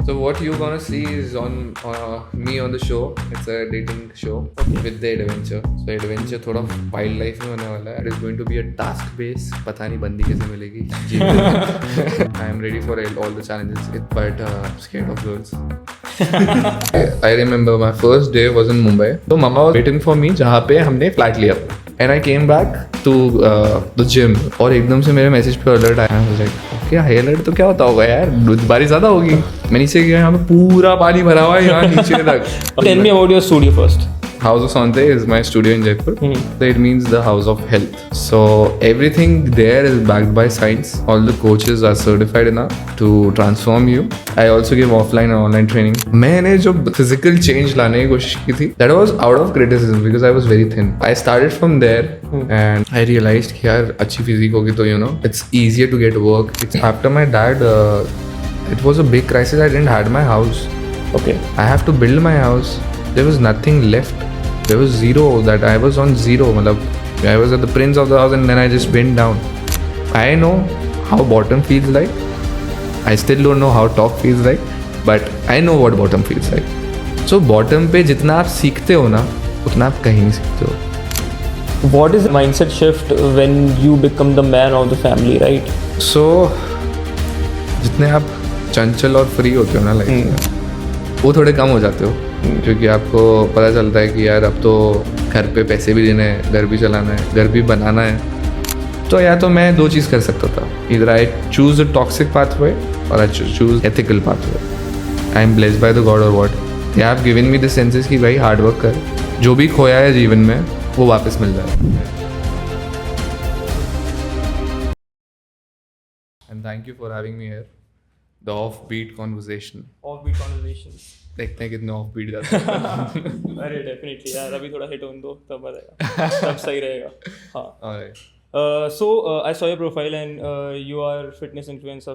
So what you're gonna see is on me on the show. It's a dating show with the adventure. So adventure थोड़ा wild life में होने वाला है. It is going to be a task based. पता नहीं बंदी कैसे मिलेगी. I am ready for all the challenges, but scared of girls. I remember my first day was in Mumbai. So mama was waiting for me जहाँ पे हमने flat लिया. And I came back to the gym और एकदम से मेरे message पे alert आया. I was like, okay, high alert तो क्या होता होगा यार, बारिश ज़्यादा होगी. मैं नीचे गया, यहाँ पे पूरा पानी भरा हुआ है यहाँ नीचे तक. Tell me about your studio first. House of Sante is my studio in Jaipur. So it means the house of health. So everything there is backed by science. All the coaches are certified enough to transform you. I also give offline and online training. मैंने जो physical change लाने की कोशिश की थी, that was out of criticism because I was very thin. I started from there and I realized कि यार अच्छी physique होगी तो it's easier to get work. It's after my dad, it was a big crisis. I didn't had my house. Okay. I have to build my house. There was nothing left. There was zero. That I was on zero. I was at the prince of the house and then I just went down. I know how bottom feels like. I still don't know how top feels like, but I know what bottom feels like. So bottom पे जितना आप सीखते हो ना, उतना आप कहीं नहीं सीखते हो. What is the mindset shift when you become the man of the family, right? So जितने आप चंचल और फ्री होते हो ना लाइफ में, वो थोड़े कम हो जाते हो. क्योंकि आपको पता चलता है कि यार अब तो घर पे पैसे भी देने हैं, घर भी चलाना है, घर भी बनाना है. तो या तो मैं दो चीज़ कर सकता था. इधर I choose a toxic pathway और I choose ethical pathway. I am blessed by the god और what they have given me the senses कि भाई हार्ड वर्क कर, जो भी खोया है जीवन में वो वापस मिल जाए. And thank you for having me here. The off beat conversation. Offbeat conversations. देखते हैं कितने ऑफ बीट जाते हैं. अरे डेफिनेटली यार, अभी थोड़ा हिट होने दो तब बताएगा, तब सही रहेगा. हाँ. Alright. So I saw your profile and you are fitness influencer,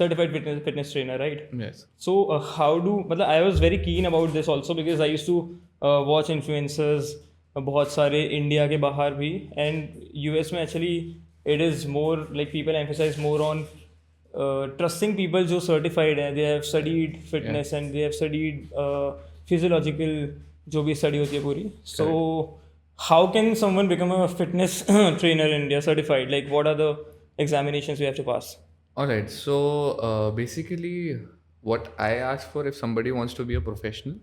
certified fitness trainer, right? Yes. So how do मतलब I was very keen about this also because I used to watch influencers बहुत सारे India के बाहर भी, and US में actually it is more like people emphasize more on trusting people जो certified हैं, they have studied fitness and they have studied physiological जो भी study होती है पूरी. So how can someone become a fitness trainer in India certified? Like what are the examinations we have to pass? Alright, so basically what I ask for if somebody wants to be a professional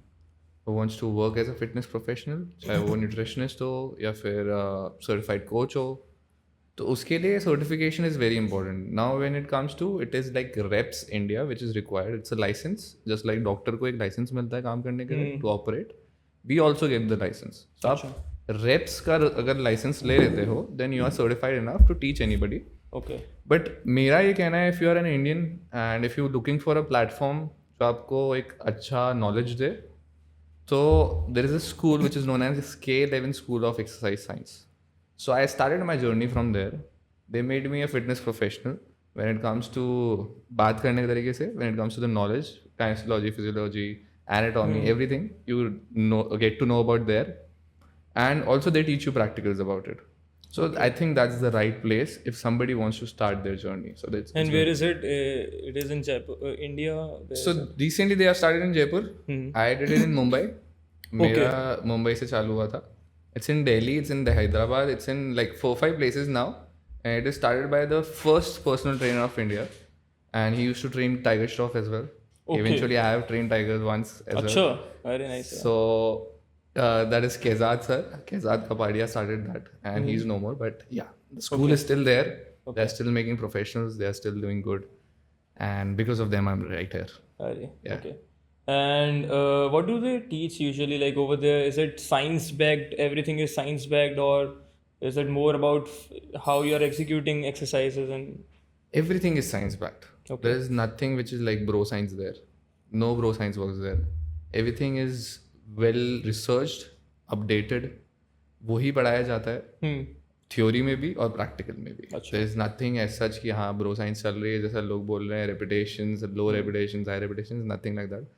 who wants to work as a fitness professional, चाहे वो nutritionist हो या फिर certified coach हो, तो उसके लिए certification is very important. Now when it comes to it is like reps India which is required. It's a license just like doctor को एक license मिलता है काम करने के लिए to operate. We also get the license. So आप reps का अगर license ले लेते हो then you are certified enough to teach anybody. Okay. But मेरा ये कहना है if you are an Indian and if you looking for a platform जो आपको एक अच्छा knowledge they, so there is a school which is known as K11 School of Exercise Science. So I started my journey from there. They made me a fitness professional when it comes to बात करने के तरीके से, when it comes to the knowledge, kinesiology, physiology, anatomy, everything you know, get to know about there. And also they teach you practicals about it. So I think that's the right place if somebody wants to start their journey. So that's. And where is it? It is in Jaipur, India. So recently they have started in Jaipur. I did it in Mumbai. मेरा मुंबई से चालू हुआ था. It's in Delhi, it's in Hyderabad, it's in like 4-5 places now. And it is started by the first personal trainer of India. And he used to train Tiger Shroff as well. Okay. Eventually I have trained tigers once as well. Achha, very nice. So that is Kezad sir. Kezad Kapadia started that. And he's no more. But yeah, the school is still there. Okay. They're still making professionals. They're still doing good. And because of them, I'm right here. Yeah. Okay. And what do they teach usually? Like over there, is it science backed? Everything is science backed, or is it more about how you are executing exercises and? Everything is science backed. Okay. There is nothing which is like bro science there. No bro science works there. Everything is well researched, updated. वही पढ़ाया जाता है. Theory में भी और practical में भी. There is nothing as such कि हाँ bro science चल रही है जैसा लोग बोल रहे हैं, repetitions, low repetitions, high repetitions, nothing like that.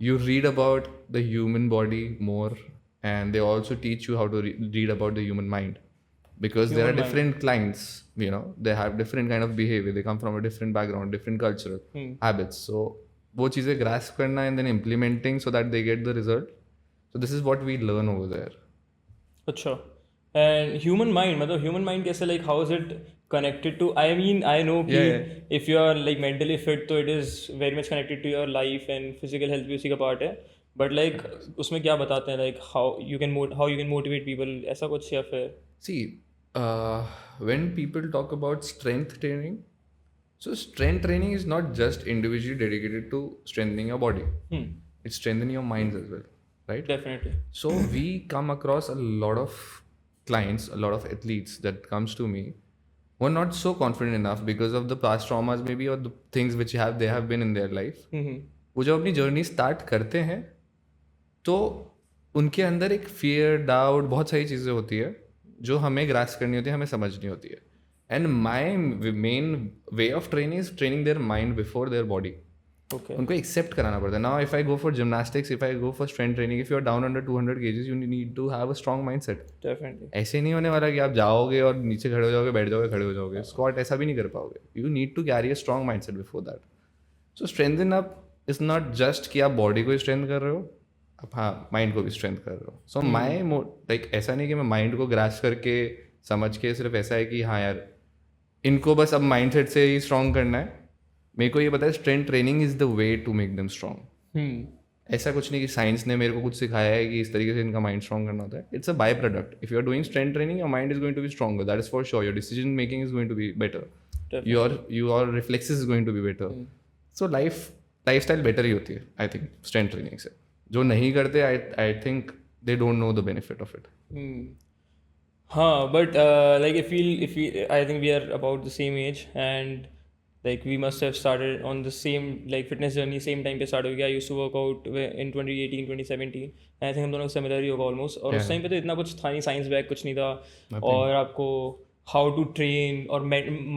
You read about the human body more and they also teach you how to read about the human mind. because there are Human mind. different clients, you know, they have different kind of behavior, they come from a different background, different cultural habits. So वो चीज़ें grasp करना and then implementing so that they get the result. So this is what we learn over there. अच्छा. And human mind, मतलब human mind कैसे, like how is it connected to, I mean I know कि if you are like mentally fit तो it is very much connected to your life and physical health भी उसी का part है, but like उसमें क्या बताते हैं, like how you can motivate people, ऐसा कुछ, या फिर See, when people talk about strength training, so strength training is not just individually dedicated to strengthening your body. It's strengthening your minds as well, right? definitely. So we come across a lot of clients, a lot of athletes that comes to me who are not so confident enough because of the past traumas maybe, or the things which they have been in their life. वो जब अपनी journey start करते हैं तो उनके अंदर एक fear, doubt, बहुत सारी चीज़ें होती है जो हमें ग्रास्प करनी होती है, हमें समझनी होती है. And my main way of training is training their mind before their body. Okay. उनको एक्सेप्ट कराना पड़ता है. Now if I go for gymnastics, if I go for strength training, if you are down under 200 kgs, you need to have a strong mind set. Definitely. ऐसे नहीं होने वाला कि आप जाओगे और नीचे खड़े हो जाओगे, बैठ जाओगे, खड़े हो जाओगे. स्क्वाट ऐसा भी नहीं कर पाओगे. You need to carry a strong mind set before that. So strengthen up is not just कि आप बॉडी को स्ट्रेंथ कर रहे हो, आप हाँ माइंड को भी स्ट्रेंथ कर रहे हो. सो माई लाइक ऐसा नहीं कि मैं माइंड को ग्रास्प करके समझ के सिर्फ ऐसा है कि हाँ यार इनको बस अब माइंड सेट से ही स्ट्रॉन्ग करना है. मेरे को ये पता है strength training is the way to make them strong. ऐसा कुछ नहीं कि साइंस ने मेरे को कुछ सिखाया है कि इस तरीके से इनका माइंड स्ट्रॉन्ग करना होता है. It's a byproduct. If you are doing strength training, your mind is going to be stronger, that is for sure. Your decision making is going to be better. Your reflexes is going to be better. So lifestyle better ही होती है I think strength training से. जो नहीं करते I think they don't know the benefit of it. हाँ, but like if we I think we are about the same age, and like we must have started on the same like fitness journey same time पे start हो गया. I used to work out in 2018 2017 and I think हम दोनों का similar ही होगा almost. और उस time पे तो इतना कुछ था नहीं, साइंस बैक कुछ नहीं था, और आपको how to train और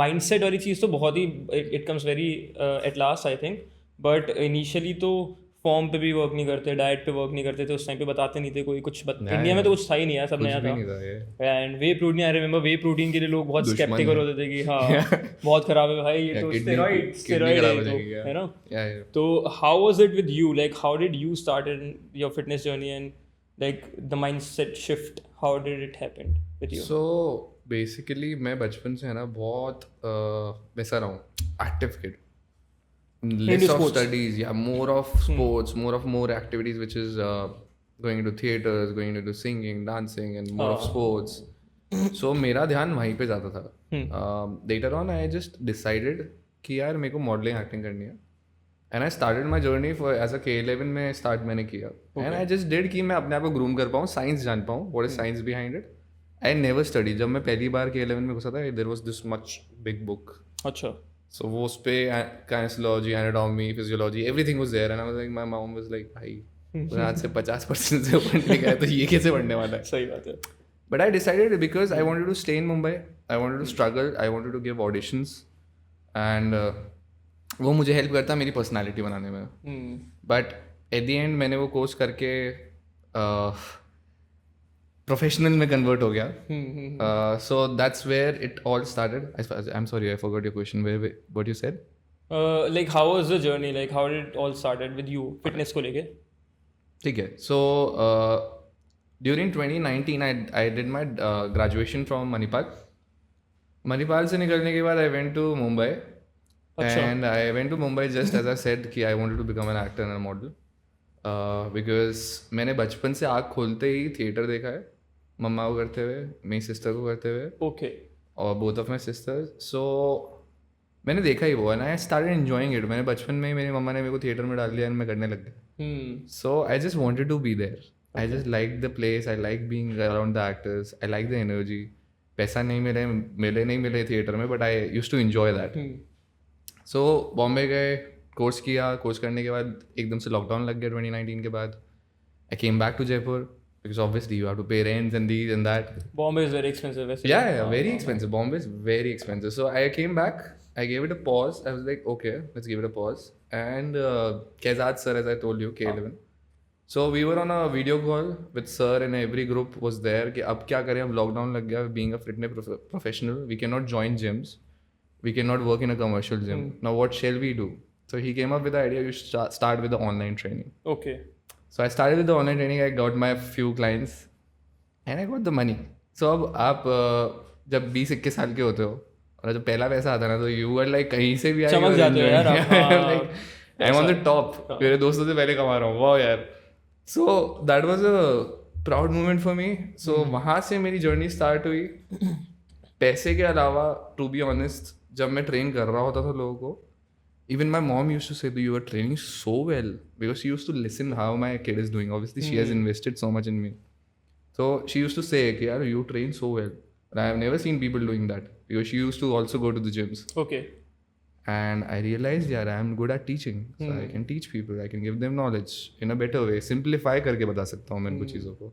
mindset वाली चीज़ तो बहुत ही it comes very at last I think, but initially तो फॉर्म पे भी वर्क नहीं करते, डाइट पे वर्क नहीं करते थे. उस टाइम पे बताते नहीं थे कोई कुछ. इंडिया में तो कुछ था ही नहीं यार, सब नया था. And way protein, I remember way protein के लिए लोग बहुत स्केप्टिकल होते थे कि हाँ बहुत खराब है भाई, ये तो स्टेरॉइड है ना. तो how was it with you, like how did you start in your fitness journey and like the mindset shift, how did it happen with you? So basically मैं बचपन से है ना बहुत वैसा रहा हूँ, active kid. Less of studies, yeah, more of sports, more activities, which is going to theaters, going to singing, dancing, and more of sports. So मेरा ध्यान वहीं पे ज़्यादा था. Later on, I just decided कि यार मेरे को modeling acting करनी है. And I started my journey for as a K11 में start मैंने किया. And I just did कि मैं अपने आप को groom कर पाऊँ, science जान पाऊँ, what is science behind it. I never studied. जब मैं पहली बार K11 में घुसा था, there was this much big book. अच्छा. So वो उस पे kinesiology, anatomy, physiology, everything was there, and I was like, my mom was like, भाई आज से 50% से पढ़ने का है तो ये कैसे पढ़ने वाला है. सही बात है. But I decided because I wanted to stay in Mumbai, I wanted to struggle, I wanted to give auditions, and वो मुझे हेल्प करता मेरी पर्सनालिटी बनाने में. But at the end मैंने वो कोर्स करके प्रोफेशनल में कन्वर्ट हो गया. So that's where it all started. I am sorry, I forgot your question. What you said? Like how was the journey, like how did it all started with you fitness को लेके? ठीक है. So during 2019 I did my graduation from Manipal से निकलने के बाद I went to Mumbai. And I went to Mumbai just as I said कि I wanted to become an actor and a model. Because मैंने बचपन से आँख खोलते ही थिएटर देखा है, मम्मा को करते हुए, मेरी सिस्टर को करते हुए. ओके. और बोथ ऑफ माई सिस्टर्स. सो मैंने देखा ही वो, and I started enjoying it. मैंने बचपन में ही मेरी मम्मा ने मेरे को थिएटर में डाल दिया एंड मैं करने लग गया. So I just wanted to be there. I just like the place, I like being around the actors, I like the energy. पैसा नहीं मिले थिएटर में, but I used to enjoy that. So Bombay गए, course किया. Course करने के बाद एकदम से लॉकडाउन लग गया 2019 के बाद. I came back to Jaipur because obviously you have to pay rents and these and that. Bombay is very expensive. Yeah, very expensive. Bombay is very expensive. So I came back. I gave it a pause. I was like, okay, let's give it a pause. And Kezad sir, as I told you, K11, So we were on a video call with sir and every group was there कि अब क्या करें, अब lockdown लग गया, being a fitness professional we cannot join gyms, we cannot work in a commercial gym. Now what shall we do? So he came up with the idea you should start with the online training. Okay. So I started with the online training, I got my few clients and I got the money. So अब आप जब 20-21 साल के होते हो और जब पहला पैसा आता है ना तो you are like कहीं से भी आए चमक जाते हो यार आप, हाँ। like I'm on the top, मेरे दोस्तों से पहले कमा रहा हूँ, वाह यार. So that was a proud moment for me. So वहाँ से मेरी जर्नी स्टार्ट हुई. पैसे के अलावा टू बी ऑनेस्ट जब मैं ट्रेन कर रहा होता था लोगों को, even my mom used to say that you are training so well because she used to listen how my kid is doing. Obviously she has invested so much in me. So she used to say कि यार you train so well. And I have never seen people doing that because she used to also go to the gyms. Okay. And I realized यार I am good at teaching. So I can teach people, I can give them knowledge in a better way. Simplify करके बता सकता हूँ मैं उनको चीज़ों को.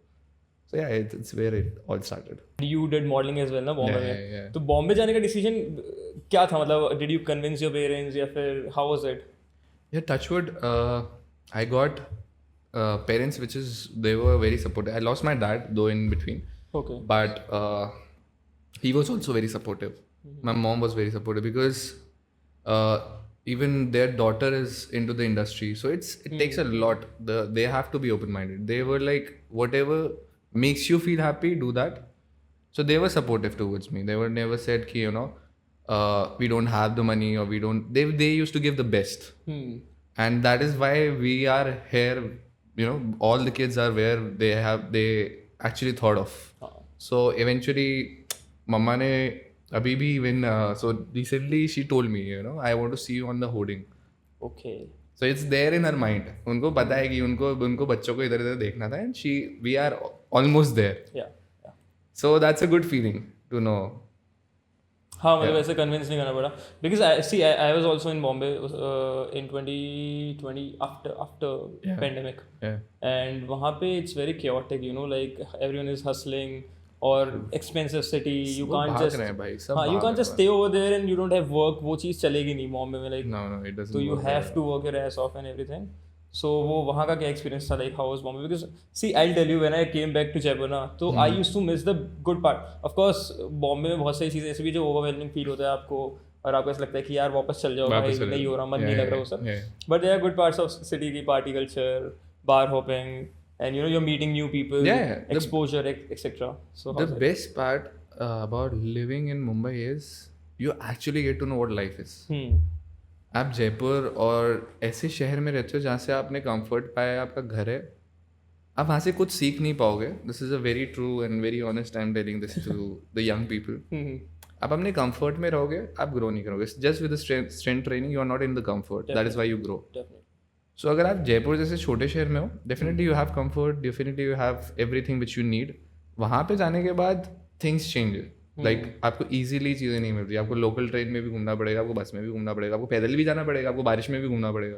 So yeah, it's where it all started. You did modeling as well ना बॉम्बे में. Yeah. तो बॉम्बे जाने का डिसीजन क्या था, मतलब did you convince your parents या फिर how was it? Yeah, touchwood, I got parents which is they were very supportive. I lost my dad though in between. Okay. But he was also very supportive. My mom was very supportive because even their daughter is into the industry, so it takes a lot. They have to be open-minded. They were like, whatever makes you feel happy, do that. So they were supportive towards me. They were never said ki, we don't have the money or we don't. They used to give the best, and that is why we are here. All the kids are where they actually thought of. So eventually, Mama ne abhi bhi when so recently she told me, I want to see you on the hoarding. Okay. So it's there in her mind. उनको पता है कि उनको बच्चों को इधर इधर देखना था and we are almost there. Yeah. So that's a good feeling to know. हाँ मतलब वैसे कन्विंस नहीं करना पड़ा because I was also in Bombay in 2020 after pandemic. Yeah. And वहाँ पे it's very chaotic, like everyone is hustling और expensive city, you can't just you can't just stay over there and you don't have work. वो चीज़ चलेगी नहीं बॉम्बे में, like no it doesn't. So you have to work your ass off and everything. So वो वहाँ का क्या experience था, like how was Bombay? Because see I'll tell you, when I came back to Jaipur ना तो I used to miss the good part. Of course Bombay में बहुत सारी चीज़ें ऐसी भी जो overwhelming feel होता है आपको और आपको ऐसा लगता है कि यार वापस चल जाओ भाई, नहीं हो रहा, मन नहीं लग रहा वो सब. But there are good parts of city की party culture, bar hopping, and you're meeting new people, exposure, etc. So the best part about living in Mumbai is you actually get to know what life is. आप जयपुर और ऐसे शहर में रहते हो जहाँ से आपने कंफर्ट पाया, आपका घर है, आप वहाँ से कुछ सीख नहीं पाओगे. This is a very true and very honest, I am telling this to the young people. आप अपने कंफर्ट में रहोगे, आप ग्रो नहीं करोगे. Just with strength training you are not in the comfort, that is why you grow. So अगर आप जयपुर जैसे छोटे शहर में हो, definitely you have comfort, definitely you have everything which you need. वहाँ पे जाने के बाद थिंग्स चेंज. लाइक आपको ईजिली चीज़ें नहीं मिल रही. आपको लोकल ट्रेन में भी घूमना पड़ेगा, आपको बस में भी घूमना पड़ेगा, आपको पैदल भी जाना पड़ेगा, आपको बारिश में भी घूमना पड़ेगा,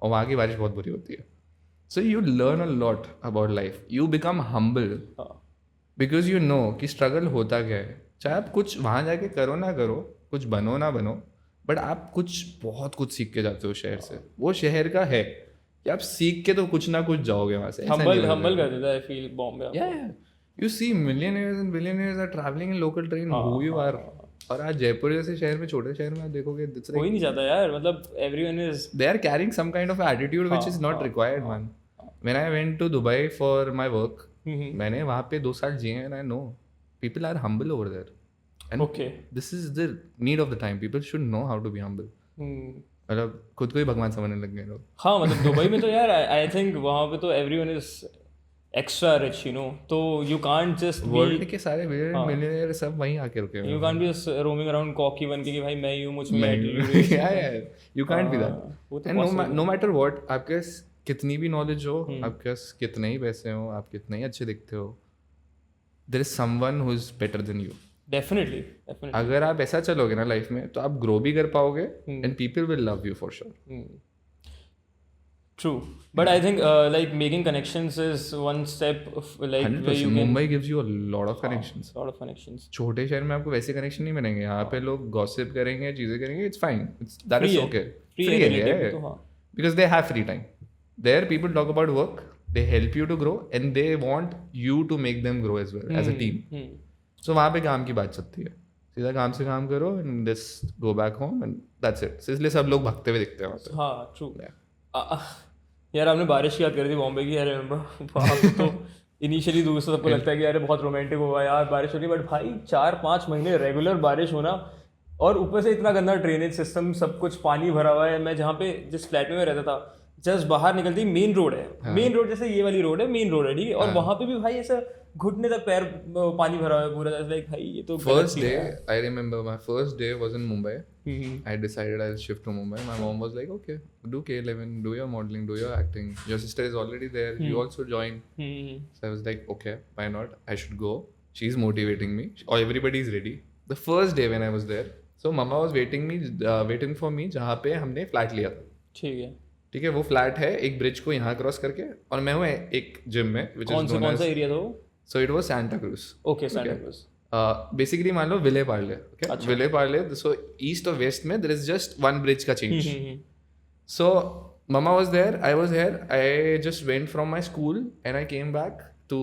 और वहाँ की बारिश बहुत बुरी होती है. So you learn a lot about life. You become humble because you know कि स्ट्रगल होता क्या है. चाहे आप कुछ वहाँ जाके करो ना करो, कुछ बनो ना बनो, बट आप बहुत कुछ सीख के जाते हो शहर से. वो शहर का है कि आप सीख के तो कुछ ना कुछ जाओगे वहाँ से. हम्बल कर देता है feel Bombay. You see millionaires and billionaires are traveling in local train. Who you are? और आज जयपुर जैसे शहर में, छोटे शहर में देखोगे कोई नहीं जाता यार. मतलब everyone is they are carrying some kind of attitude which is not required, man. When I went to Dubai for my work, मैंने वहाँ पे 2 साल जिए and I know people are humble over there. And this is the need of the time. People should know how to be humble. मतलब खुद को ही भगवान समझने लग गए लोग. हाँ मतलब दुबई में तो यार I think वहाँ पे तो everyone is extra rich, तो you can't just वर्ल्ड के सारे मिलियनेयर सब वहीं आके रुके हैं. You can't be just roaming around cocky बन के कि भाई मैं यूँ मुझ में you can't be that. And no matter what, आपके पास कितनी भी नॉलेज हो, आपके पास कितने ही पैसे हो, आप कितने ही अच्छे दिखते हो, there is someone who is better than you. Definitely. अगर आप ऐसा चलोगे ना लाइफ में तो आप ग्रो भी कर पाओगे and people will love you for sure. True, but I think like making connections is one step of like 100%. where you can. Mumbai gives you a lot of connections. Lot of connections. छोटे शहर में आपको वैसे connection नहीं मिलेंगे. यहाँ पे लोग गॉसिप करेंगे, चीजें करेंगे. It's fine. That is okay. Free है. Because they have free time. There people talk about work. they help you to grow and they want you to make them grow as well as a team. So वहाँ पे काम की बात चलती है, सीधा काम से काम करो and just go back home and that's it. So इसलिए सब लोग भागते हुए दिखते हैं वहाँ पे. हाँ ट्रू. यार आपने बारिश की याद करी थी बॉम्बे की. यार वहाँ पे तो इनिशियली दूर से सबको लगता है कि यार बहुत रोमांटिक होगा यार बारिश हो रही है, बट भाई 4-5 महीने रेगुलर बारिश होना और ऊपर से इतना गंदा ड्रेनेज सिस्टम, सब कुछ पानी भरा हुआ है. मैं जहाँ पे जिस फ्लैट में रहता था, जस्ट बाहर निकलती मेन रोड है, मेन रोड जैसे ये वाली रोड है, मेन रोड है, ठीक है, और वहाँ पे भी भाई ऐसा घुटने तक पैर पानी भरा हुआ है पूरा. लाइक भाई ये तो first day I remember my first day was in Mumbai. I decided I'll shift to Mumbai. My mom was like, okay, do K11, do your modeling, do your acting, your sister is already there, you also join. So I was like, okay, why not, I should go. She's motivating me, or everybody is ready. The first day when I was there, so mama was waiting for me जहाँ पे हमने flat लिया था. ठीक है, वो flat है एक ब्रिज को यहाँ क्रॉस करके, और मैं हूँ एक जिम में. कौन सा एरिया था वो? So it was Santa Cruz. Okay, Santa Cruz. Basically मान लो Vile Parle. Okay, Vile Parle. So east or west में there is just one bridge का change. So mama was there, I was here. I just went from my school and I came back to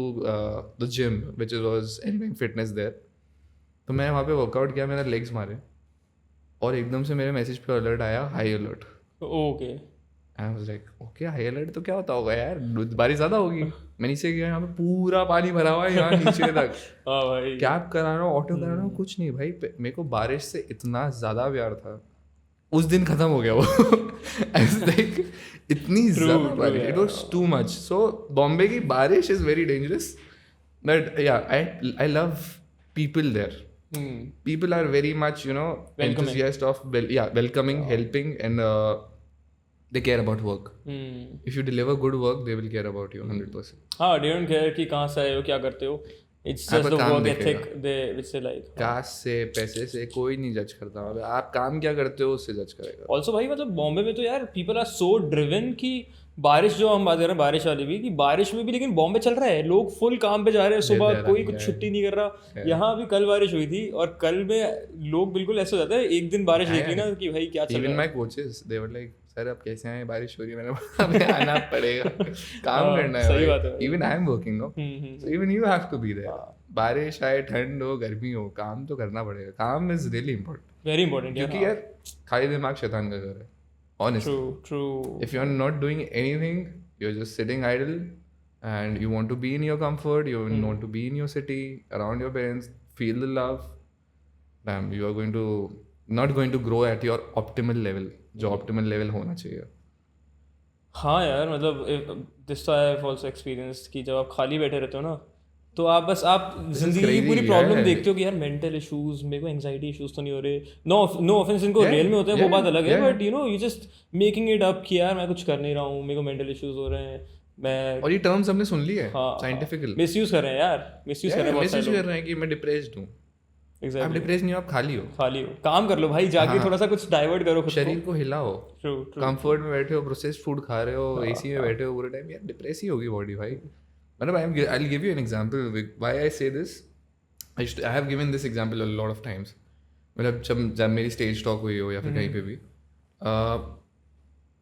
the gym which was Anytime Fitness there. तो मैं वहाँ पे workout किया, मैंने legs मारे और एकदम से मेरे मैसेज पे अलर्ट आया, high alert. Okay. I was like okay, high alert तो क्या होता होगा यार, बारिश ज़्यादा होगी. मैं नीचे गया, यहाँ पे पूरा पानी भरा हुआ है यहाँ नीचे तक. हाँ भाई. कैब करा रहा हूँ, ऑटो करा रहा हूँ, कुछ नहीं भाई. मेरे को बारिश से इतना ज़्यादा प्यार था, उस दिन खत्म हो गया वो. लाइक इतनी ज़्यादा बारिश, it was too much. So Bombay की बारिश is very dangerous, but yeah I love people there. People are very much, you know, enthusiast of welcoming, helping, and they care about work. If you deliver good work, they will care about you 100%. हाँ, they don't care कि कहाँ से आए हो, क्या करते हो. It's just the work ethic which they like. Caste से, पैसे से कोई नहीं जज करता. आप काम क्या करते हो उससे जज करेगा. Also भाई मतलब बॉम्बे में तो यार people are so driven कि बारिश, जो हम बात कर रहे हैं बारिश वाली भी, कि बारिश में भी लेकिन बॉम्बे चल रहा है, लोग फुल काम पे जा रहे हैं सुबह, कोई कुछ छुट्टी नहीं कर रहा. यहाँ अभी कल बारिश हुई थी और कल में लोग बिल्कुल ऐसे हो जाते हैं, एक दिन बारिश देख ली ना कि भाई क्या चल रहा है. Even my coaches, they were like, sir अब कैसे आए, बारिश हो रही है. मैंने हमें आना पड़ेगा, काम करना है. सही बात है. Even I am working, no? So even you have to be there. बारिश आए, ठंड हो, गर्मी हो, काम तो करना पड़ेगा. काम is really important. Very important. क्योंकि यार खाली दिमाग शैतान का घर है. Honestly. True. If you're not doing anything, you're just sitting idle, and you want to be in your comfort, you want to be in your city, around your parents, feel the love. Damn, you are not going to grow at your optimal level, जो optimal level होना चाहिए. हाँ यार मतलब this I have also experienced कि जब आप खाली बैठे रहते हो ना, तो आप जिंदगी की पूरी प्रॉब्लम देखते हो कि यार मेंटल इश्यूज, मेरे को एंजाइटी इश्यूज तो नहीं हो रहे. नो ऑफेंस, इनको रियल में होते हैं, वो बात अलग है, but you know you just making it up कि यार मैं कुछ कर नहीं रहा हूँ, मेरे को मेंटल इश्यूज हो रहे हैं. मैं और ये टर्म्स हमने सुन ली है साइंटिफिकली. मिसयूज कर रहे हैं यार, मिसयूज कर रहे हैं कि मैं डिप्रेस्ड हूँ. आप डिप्रेस नहीं हो, आप खाली हो. काम कर लो भाई, जाके थोड़ा सा कुछ डाइवर्ट करो, शरीर को हिलाओ. कंफर्ट में बैठे हो, प्रोसेस्ड फूड खा रहे हो, एसी में बैठे हो पूरे टाइम, यार डिप्रेस ही होगी बॉडी भाई. मतलब I'll give you an example why I say this. I have given this example a lot of times. मतलब जब मेरी स्टेज टॉक हुई हो या फिर कहीं पे भी,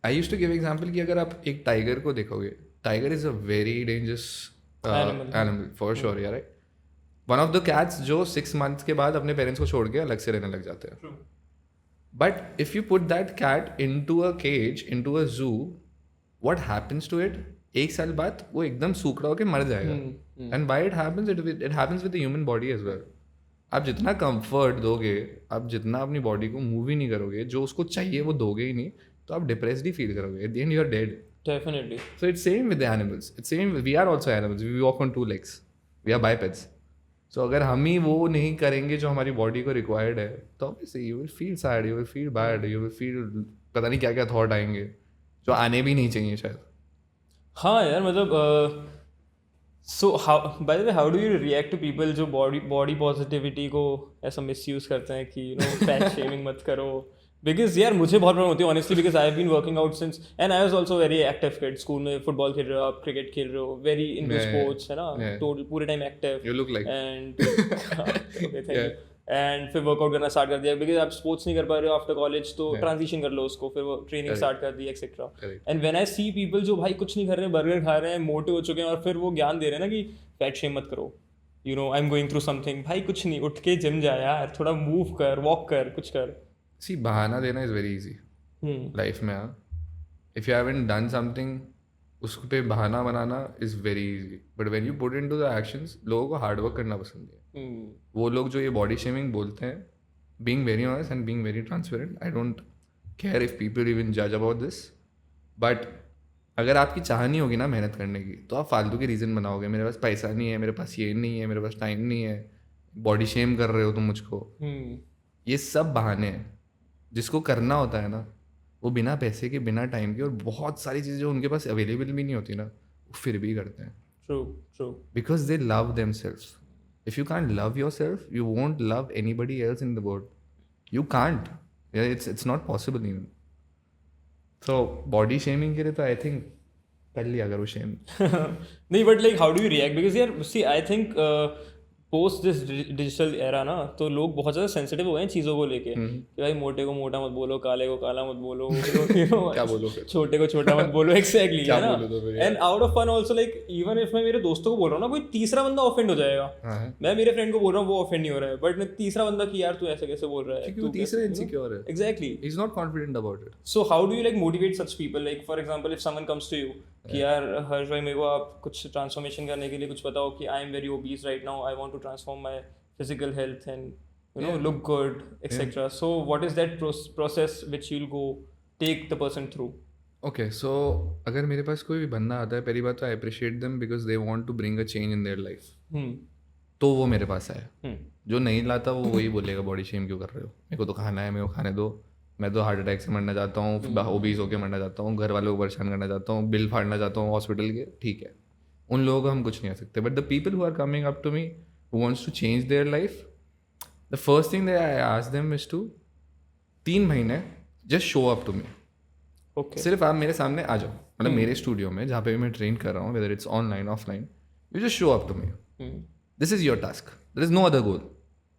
I used to give example कि अगर आप एक टाइगर को देखोगे, tiger is a very dangerous animal for sure यार. वन ऑफ द कैट्स जो 6 months के बाद अपने पेरेंट्स को छोड़ के अलग से रहने लग जाते हैं. But if you put that cat into a cage, into a zoo, what happens to it? 1 साल बाद वो एकदम सूखड़ा होकर मर जाएगा. And why it happens, it happens with the human body as well. आप जितना कंफर्ट दोगे, आप जितना अपनी बॉडी को मूव ही नहीं करोगे, जो उसको चाहिए वो दोगे ही नहीं, तो आप डिप्रेस्ड ही फील करोगे. At the end you are dead. Definitely. So it's same with the animals. It's same. We are also animals. We walk on 2 legs. We are bipeds. So अगर हम ही वो नहीं करेंगे जो हमारी बॉडी को रिक्वायर्ड है, तो obviously you will feel sad, you will feel bad, you will feel पता नहीं क्या क्या थॉट आएंगे जो आने भी नहीं चाहिए शायद. हाँ यार मतलब so by the way, how do you react to people जो body positivity को ऐसा misuse करते हैं कि you know fat shaming मत करो? Because यार मुझे बहुत प्रॉब्लम होती है honestly, because I have been working out since, and I was also very active kid. School में फुटबॉल खेल रहे हो आप, क्रिकेट खेल रहे हो, very into sports है ना, टोटल पूरे time active. You look like. And okay, thank you. And फिर वर्कआउट करना स्टार्ट कर दिया बिकॉज आप स्पोर्ट्स नहीं कर पा रहे हो आफ्टर कॉलेज तो ट्रांजिशन कर लो उसको, फिर वो ट्रेनिंग स्टार्ट कर दी etcetera. And when I see people जो भाई कुछ नहीं कर रहे हैं, बर्गर खा रहे हैं, मोटे हो चुके हैं और फिर वो ज्ञान दे रहे हैं ना कि फैट शेम मत करो, you know I am going through something. भाई कुछ नहीं, उठ के जिम जा यार, थोड़ा मूव कर, वॉक कर, कुछ कर. सी बहाना देना इज़ वेरी इजी लाइफ में. If you haven't done something उस पे बहाना बनाना is very easy, but when you put into the actions, लोगों को हार्ड वर्क करना पसंद है. वो लोग जो ये बॉडी शेमिंग बोलते हैं, being very honest and being very transparent, I don't care if people even जज अबाउट दिस, बट अगर आपकी चाह नहीं होगी ना मेहनत करने की, तो आप फालतू के रीज़न बनाओगे. मेरे पास पैसा नहीं है, मेरे पास ये नहीं है, मेरे पास टाइम नहीं है, बॉडी शेम कर रहे हो तुम मुझको. ये सब बहाने हैं. जिसको करना होता है ना, वो बिना पैसे के, बिना टाइम के, और बहुत सारी चीज़ें जो उनके पास अवेलेबल भी नहीं होती ना, वो फिर भी करते हैं. True. Because they love themselves. If you can't love yourself, you won't love anybody else in the world. You can't. Yeah, it's not possible even. So body shaming के लिए तो I think कर लिया करो shame. नहीं, but like how do you react? Because यार see I think post this digital era ना, तो लोग बहुत ज़्यादा सेंसिटिव हो गए हैं चीज़ों को लेके कि भाई मोटे को मोटा मत बोलो, काले को काला मत बोलो, क्या बोलो फिर? छोटे को छोटा मत बोलो. एक्जैक्टली, क्या है ना. बोलो तो फिर? And out of fun also, like even if मैं मेरे दोस्तों को बोल रहा हूँ ना, कोई तीसरा बंदा ऑफेंड हो जाएगा. मैं मेरे फ्रेंड को बोल रहा हूँ, वो ऑफेंड नहीं हो रहा है, बट मैं तीसरा बंदा कि यार तू ऐसे कैसे बोल रहा है, क्योंकि वो तीसरा इनसिक्योर है. Exactly. He's not confident about it. So how do you like motivate such people? Like for example, if someone comes to you कि यार हर्ष भाई मेरे को आप कुछ ट्रांसफॉर्मेशन करने के लिए कुछ बताओ कि I am very obese right now, I want to transform my physical health and you know look good etcetera. So what is that process which you will go take the person through? Okay, so अगर मेरे पास कोई भी बंदा आता है, पहली बात तो I appreciate them because they want to bring a change in their life. तो वो मेरे पास आए. जो नहीं लाता वो वही बोलेगा बॉडी शेम क्यों कर रहे हो, मेरे को तो खाना है, मेरे को खाने दो, मैं तो हार्ट अटैक से मरना चाहता हूँ, ओबीस होकर मरना चाहता हूँ, घर वालों को परेशान करना चाहता हूँ, बिल फाड़ना चाहता हूँ हॉस्पिटल के. ठीक है, उन लोगों को हम कुछ नहीं कर सकते. But the people who are coming up to me who wants to change their life, the first thing that I ask them is to 3 महीने just show up to me. Okay, सिर्फ आप मेरे सामने आ जाओ, मतलब मेरे स्टूडियो में जहाँ पे भी मैं ट्रेन कर रहा हूँ, whether it's online offline, you just show up to me. This is your task. There is no other goal.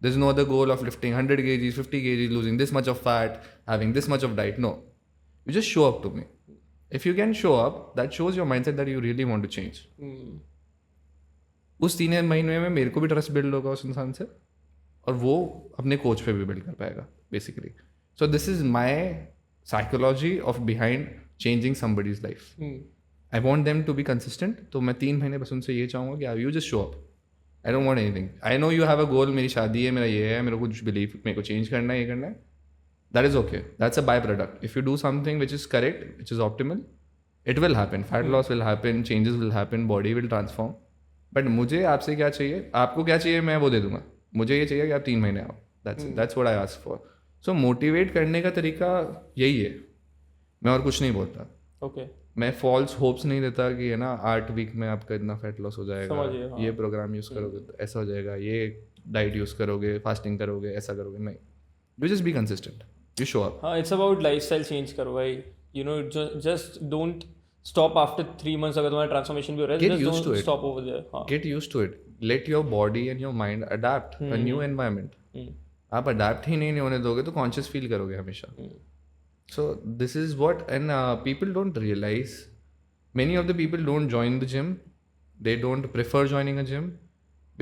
There is no other goal of lifting 100 kgs, 50 kgs, losing this much of fat, having this much of diet. No. You just show up to me. If you can show up, that shows your mindset that you really want to change. उस 3 महीने में मेरे को भी trust build होगा उस इंसान से, और वो अपने कोच पे भी बिल्ड कर पाएगा basically. So this is my psychology of behind changing somebody's life. I want them to be consistent. तो मैं 3 महीने बस उनसे ये चाहूँगा कि you just show up. I don't want anything. I know you have a goal, मेरी शादी है, मेरा ये है, मेरे को कुछ बिलीव, मेरे को चेंज करना है, ये करना है. That is okay. That's a byproduct. If you do something which is correct, which is optimal, it will happen. Fat loss will happen, changes will happen, body will transform. But मुझे आपसे क्या चाहिए, आपको क्या चाहिए, मैं वो दे दूंगा. मुझे ये चाहिए कि आप 3 महीने आओ. That's what I ask for. So motivate करने का तरीका यही है. मैं और कुछ नहीं बोलता. ओके, मैं फॉल्स होप्स नहीं देता कि है ना 8 वीक में आपका इतना फैट लॉस हो जाएगा, हाँ. ये प्रोग्राम यूज़ करोगे तो ऐसा हो जाएगा, ये डाइट यूज़ करोगे, फास्टिंग करोगे, ऐसा करोगे. नहीं, you just be consistent, you show up. हाँ, इट्स अबाउट लाइफस्टाइल चेंज करो भाई. You know just don't stop after 3 months. अगर तुम्हारा ट्रांसफॉर्मेशन भी हो रहा है, Get used to it. Stop over there. हाँ, get use to it. Let your body and your mind adapt a new environment. आप अडेप्ट ही नहीं होने दोगे तो कॉन्शियस फील करोगे हमेशा. So this is what, and people don't realise. Many of the people don't join the gym. They don't prefer joining a gym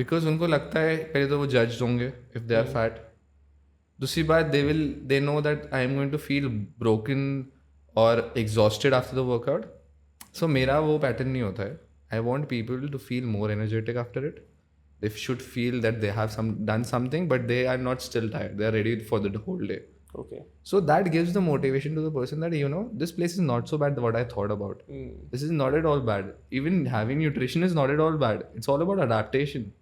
because उनको लगता है पहले तो वो judged होंगे if they are fat. दूसरी बात, they know that I am going to feel broken or exhausted after the workout. So मेरा वो pattern नहीं होता है. I want people to feel more energetic after it. They should feel that they have done something, but they are not still tired. They are ready for the whole day. okay. So that gives the motivation to the person that, you know, this place is not so bad what I thought about. This is not at all bad. Even having nutrition is not at all bad. It's all about adaptation.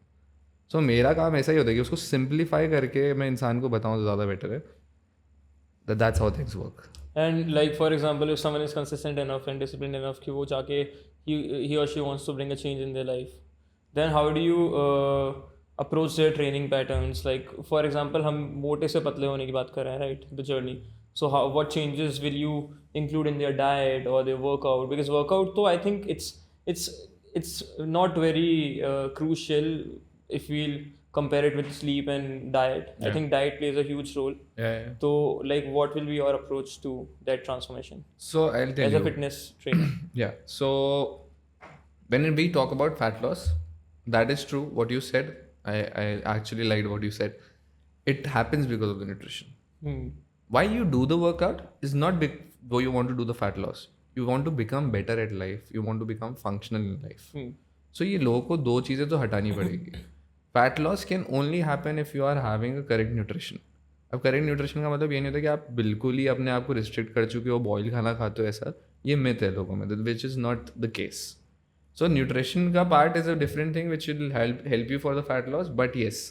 So मेरा काम ऐसा ही होता है कि उसको simplify करके मैं इंसान को बताऊँ तो ज़्यादा better है. That's how things work. And like for example, if someone is consistent enough and disciplined enough कि वो जाके he or she wants to bring a change in their life, then how do you approach their training patterns? Like for example, हम मोटे से पतले होने की बात कर रहे हैं, right? The journey. So what changes will you include in their diet or their workout? Because workout, though, I think it's not very crucial if we'll compare it with sleep and diet. I think diet plays a huge role. Yeah. So like what will be your approach to that transformation So I'll tell as you. a fitness trainer? Yeah. So when we talk about fat loss, that is true. What you said, I actually liked what you said. It happens because of the nutrition. Why you do the workout is not though you want to do the fat loss. You want to become better at life. You want to become functional in life. So ये लोगों को दो चीज़ें तो हटानी पड़ेगी. Fat loss can only happen if you are having a correct nutrition. अब correct nutrition का मतलब ये नहीं होता कि आप बिल्कुल ही अपने आप को रिस्ट्रिक्ट कर चुके हो, बॉयल खाना खाते हो, ऐसा ये मिथ है लोगों में, which is not the case. So nutrition का part is a different thing which will help you for the fat loss. But yes,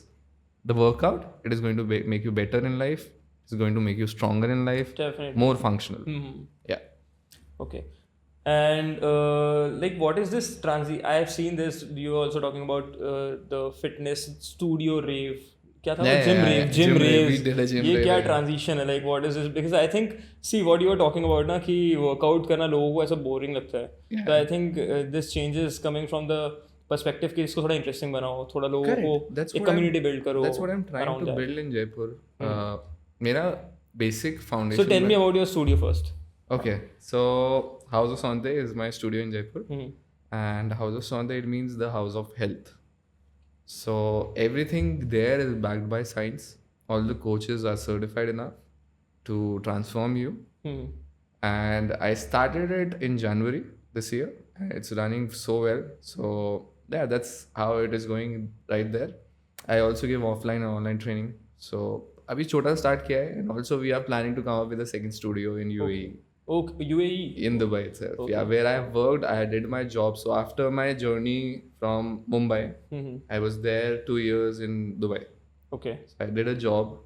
the workout, it is going to make you better in life. It's going to make you stronger in life, Definitely. More functional. या Okay. And like what is this I have seen this, you were also talking about the fitness studio rave. क्या था? Yeah, Gym yeah, rave, yeah. gym Gym rave, rave. we did a gym ये rave, क्या yeah. transition है? Like what is this? Because I think, see what you were talking about ना कि workout करना लोगों को ऐसा boring लगता है. Yeah. So I think this change is coming from the perspective कि इसको थोड़ा interesting बनाओ, थोड़ा लोगों को That's एक what community build करो. That's what I'm trying around to that. build in Jaipur. मेरा basic So foundation. tell me about your studio first. Okay, so House of Sonte is my studio in Jaipur, and House of Sonte, it means the house of health. So everything there is backed by science. All the coaches are certified enough to transform you. And I started it in January this year. And it's running so well. So yeah, that's how it is going right there. I also give offline and online training. So abhi chota start kiya hai, and also we are planning to come up with a second studio in UAE. Okay, UAE. In Dubai itself. Okay. Yeah, where I have worked, I did my job. So after my journey from Mumbai, I was there 2 years in Dubai. Okay. So I did a job.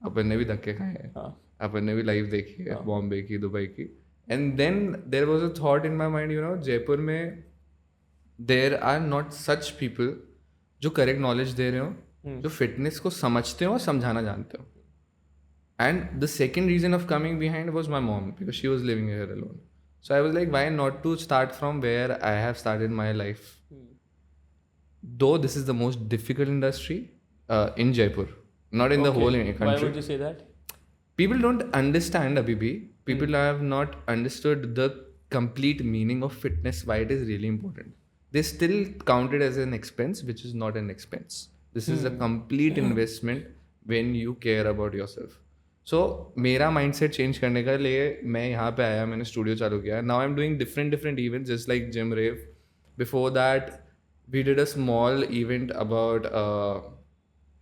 अपन ने भी धक्के खाए हैं, हाँ. अपन ने भी life देखी है, बॉम्बे की, दुबई की. And then there was a thought in my mind, you know, Jaipur में there are not such people जो correct knowledge दे रहे हो, जो फिटनेस को समझते हो और समझाना जानते हो. And the second reason of coming behind was my mom, because she was living here alone. So I was like, why not to start from where I have started my life? Though this is the most difficult industry in Jaipur, not in the whole country. Why would you say that? People don't understand, Abhibi. People have not understood the complete meaning of fitness, why it is really important. They still count it as an expense, which is not an expense. This is a complete investment when you care about yourself. So मेरा mindset change करने का लिए मैं यहाँ पे आया, मैंने studio चालू किया. Now I'm doing different events, just like Gym Rave. Before that, we did a small event about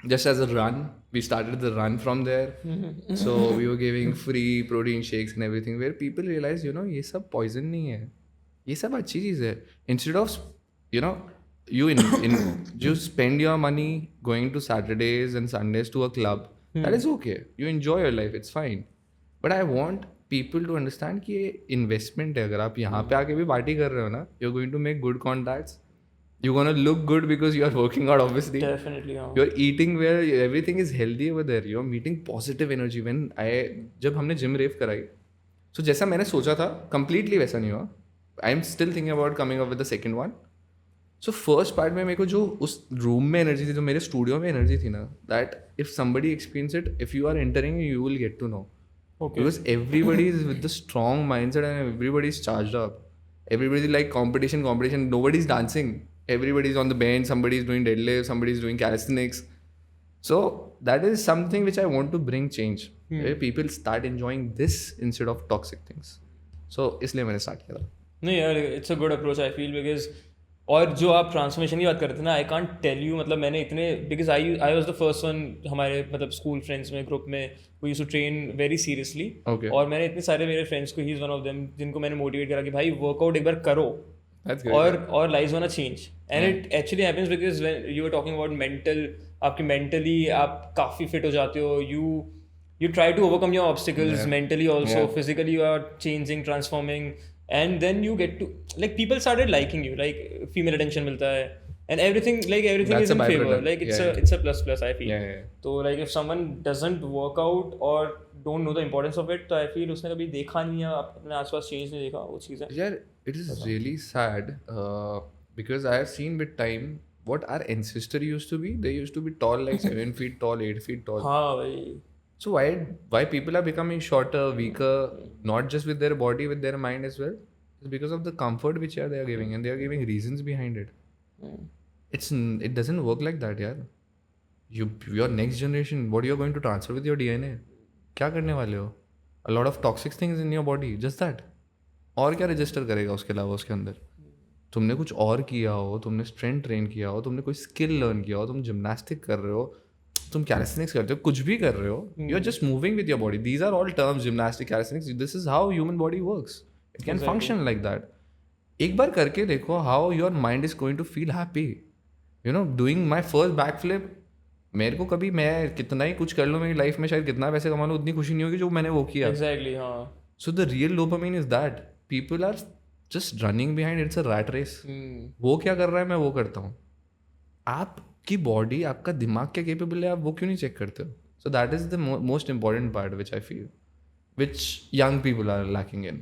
just as a run. We started the run from there. So we were giving free protein shakes and everything, where people realized, you know, ये सब poison नहीं है, ये सब अच्छी चीज़ है. Instead of, you know, you spend your money going to Saturdays and Sundays to a club. That is okay. You enjoy your life. It's fine. But I want people to understand कि ये investment है. अगर आप यहाँ पे आके भी party कर रहे हो ना, you're going to make good contacts. You're gonna look good because you are working out, obviously. Definitely. हाँ. You're eating where everything is healthy over there. You're meeting positive energy. जब हमने gym rave कराई, so जैसा मैंने सोचा था, completely वैसा नहीं हुआ. I'm still thinking about coming up with the second one. So first part में मेरे को जो उस रूम में एनर्जी थी, जो मेरे स्टूडियो में एनर्जी थी ना, that if somebody experience it, if you are entering, you will get to know. Okay. Because everybody is with the strong mindset and everybody is charged up. Everybody is like competition. Nobody is dancing. Everybody is on the bench. Somebody is doing deadlift. Somebody is doing calisthenics. So that is something which I want to bring change. Where people start enjoying this instead of toxic things. So इसलिए मैंने start किया था. नहीं यार, it's a good approach I feel, because और जो आप transformation की बात करते थे ना, आई कांट टेल यू, मतलब मैंने इतने, because I was the first one हमारे मतलब स्कूल फ्रेंड्स में, ग्रुप में, वो used to train very seriously. और मैंने इतने सारे मेरे फ्रेंड्स को, he is one of them, जिनको मैंने मोटिवेट करा कि भाई वर्कआउट एक बार करो, और life wanna change. And it actually happens because when you are talking about mental, आपकी मेंटली आप काफ़ी फिट हो जाते हो. you try to overcome your obstacles mentally also, physically you are changing, transforming, and then you get to, like, people started liking you, like female attention milta hai, and everything That's is in favor, byproduct. like it's a plus I feel. Yeah. So like if someone doesn't work out or don't know the importance of it, तो I feel उसने कभी देखा नहीं है, अपने आसपास change नहीं देखा, वो चीज़ है. Yeah, it is really sad because I have seen with time what our ancestor used to be, they used to be tall like 7 feet tall, 8 feet tall. हाँ भाई. So why people are becoming shorter, weaker, not just with their body, with their mind as well? It's because of the comfort which they are giving, and they are giving reasons behind it. It doesn't work like that, yaar. Your next generation, what you are going to transfer with your DNA? क्या करने वाले हो? A lot of toxic things in your body, just that. और क्या register करेगा उसके अलावा उसके अंदर? तुमने कुछ और किया हो, तुमने स्ट्रेंथ ट्रेन किया हो, तुमने कोई स्किल लर्न किया हो, तुम जिमनास्टिक कर रहे हो, तुम कैलिस्थेनिक्स करते हो, कुछ भी कर रहे हो, you are just moving with your body. These are all terms, gymnastic, calisthenics. This is how human body works. It can function like that. एक बार करके देखो how your mind is going to feel happy. You know, doing my first back flip, मेरे को कभी, मैं कितना ही कुछ कर लूँ मेरी लाइफ में, शायद कितना पैसे कमा लूँ, उतनी खुशी नहीं होगी जो मैंने वो किया. Exactly, हाँ. So the real dopamine is that people are just running behind. It's a rat race. वो क्या कर रहा है, मैं वो करता हूँ. आपकी बॉडी, आपका दिमाग क्या केपेबल है, आप वो क्यों नहीं चेक करते हो? So that is the most important part which I feel, which young people are lacking in.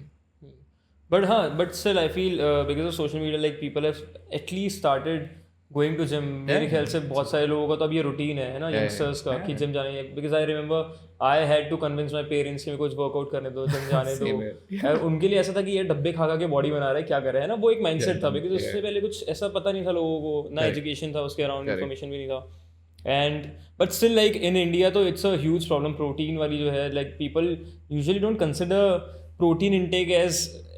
But still I feel because of social media, like people have at least started going to gym. मेरे ख्याल से बहुत सारे लोगों का तो अब ये रूटीन है ना, यंगस्टर्स का, कि जिम जाने. Because I remember I had to convince my parents कि मेरे कुछ वर्कआउट करने दो, जिम जाने दो. और उनके लिए ऐसा था कि ये डब्बे खा के बॉडी बना रहा है, क्या कर रहा है ना, वो एक माइंडसेट था. बिकॉज उससे पहले कुछ ऐसा पता नहीं था लोगों को, ना एजुकेशन था उसके अराउंड, इन्फॉर्मेशन भी नहीं था. And but still like in India तो it's a huge problem. Protein वाली जो है, like people usually don't consider protein intake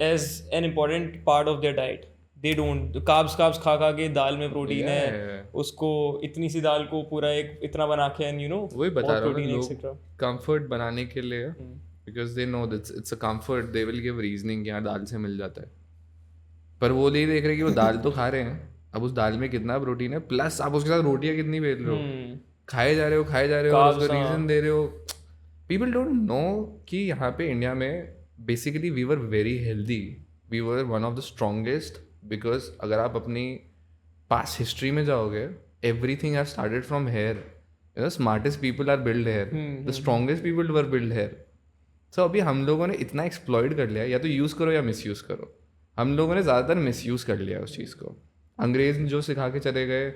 as an important part of their diet. They don't. carbs खा के दाल में प्रोटीन है, उसको इतनी सी दाल को पूरा एक इतना बना के, एंड यू नो, वही बता रहा हूँ, लोग कंफर्ट बनाने के लिए, because they know that's it's a comfort, they will give reasoning कि यार दाल से मिल जाता है. पर वो नहीं देख रहे कि वो दाल तो खा रहे हैं, अब उस दाल में कितना प्रोटीन है, प्लस आप उसके साथ रोटियां कितनी बेल रहे हो, खाए जा रहे हो, उसको रीजन दे रहे हो. पीपल डोंट नो कि यहाँ पे इंडिया में basically we were very healthy, we were one of the strongest. Because अगर आप अपनी पास्ट हिस्ट्री में जाओगे, everything have started from here. The smartest people are build here, the strongest people were build here. So अभी हम लोगों ने इतना एक्सप्लॉइट कर लिया, या तो यूज़ करो या मिस यूज़ करो. हम लोगों ने ज़्यादातर मिस यूज़ कर लिया उस चीज़ को. अंग्रेज जो सिखा के चले गए,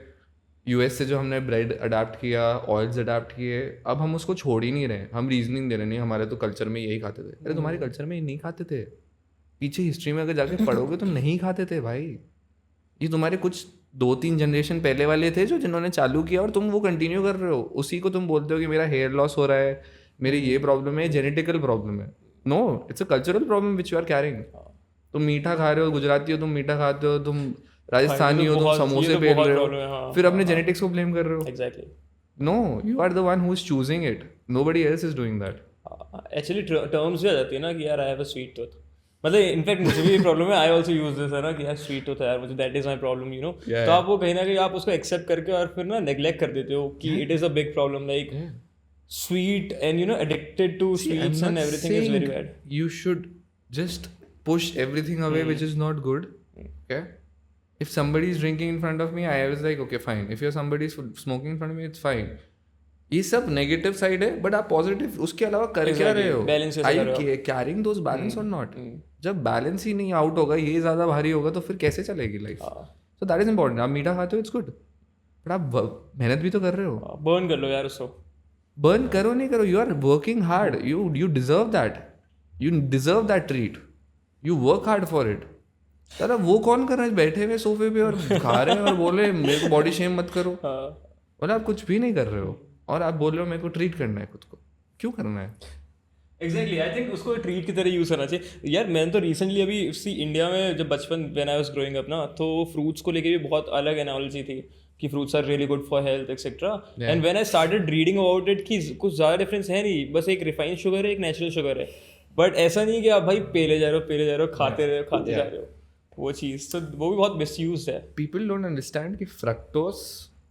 यूएस से जो हमने ब्रेड अडाप्ट किया, ऑयल्स अडाप्ट किए, अब हम उसको छोड़ ही नहीं रहे. हम रीजनिंग दे रहे, नहीं हमारे तो कल्चर में यही खाते थे. अरे तुम्हारे कल्चर में ये नहीं खाते थे, पीछे हिस्ट्री में अगर जाके पढ़ोगे तो नहीं खाते थे भाई. ये तुम्हारे कुछ 2-3 जनरेशन पहले वाले थे जो जिन्होंने चालू किया, और तुम वो कंटिन्यू कर रहे हो. उसी को तुम बोलते हो कि मेरा हेयर लॉस हो रहा है, मेरे ये प्रॉब्लम है, जेनेटिकल प्रॉब्लम है. No, it's a cultural problem which you are carrying. तुम मीठा खा रहे हो, गुजराती हो, तुम मीठा खाते हो, तुम राजस्थानी हो, तुम समोसे बेल रहे हो, फिर अपने जेनेटिक्स को ब्लेम कर रहे हो. Exactly. No, you are the one who is choosing it, nobody else is doing that. Actually terms भी आ जाती है ना कि यार I have a sweet tooth. मतलब इनफैक्ट मुझे भी प्रॉब्लम है, आई आल्सो यूज दिस है ना कि यार स्वीट टूथ है यार मुझे, that is my problem, you know. तो आप वो कहीं ना कहीं आप उसको एक्सेप्ट करके और फिर ना नेग्लेक्ट कर देते हो कि it is a big problem, like sweet and you know addicted to sweets and everything is very bad. You should just push everything away which is not good. Okay, if somebody is drinking in front of me, I was like okay fine. If you're somebody is smoking in front of me, it's fine. ये सब negative side है, but आप positive उसके अलावा कर क्या रहे हो? Are you carrying those balance or not? जब बैलेंस ही नहीं आउट होगा, ये ज्यादा भारी होगा, तो फिर कैसे चलेगी life? So that is important. आप मीठा खाते हो, इट्स गुड, बट आप मेहनत भी तो कर रहे हो. बर्न कर लो यार उसको. बर्न करो नहीं करो, you are working hard, you deserve that treat, you work hard for it. Sir अब वो कौन कर रहा है बैठे हुए सोफे पे और खा रहे हैं और बोल रहे मेरे को बॉडी शेम मत करो. बोले आप कुछ भी नहीं कर रहे हो और आप बोल रहे हो मेरे को ट्रीट करना है खुद को. क्यों करना है? एग्जैक्टली, आई थिंक उसको ट्रीट की तरह यूज़ करना चाहिए. यार मैंने तो रिसेंटली अभी इंडिया में जब बचपन when I was growing up ना, तो फ्रूट्स को लेके भी बहुत अलग एनालॉजी थी कि fruits are really good for health etcetera. And when I started reading about it कि कुछ ज़्यादा डिफरेंस है नहीं, बस एक रिफाइंड शुगर है, एक नेचुरल शुगर है. बट ऐसा नहीं कि आप भाई पेले जा रहे हो खाते जा रहे हो वो चीज़. तो वो भी बहुत मिसयूज है. पीपल डोंट अंडरस्टैंड कि फ्रक्टोस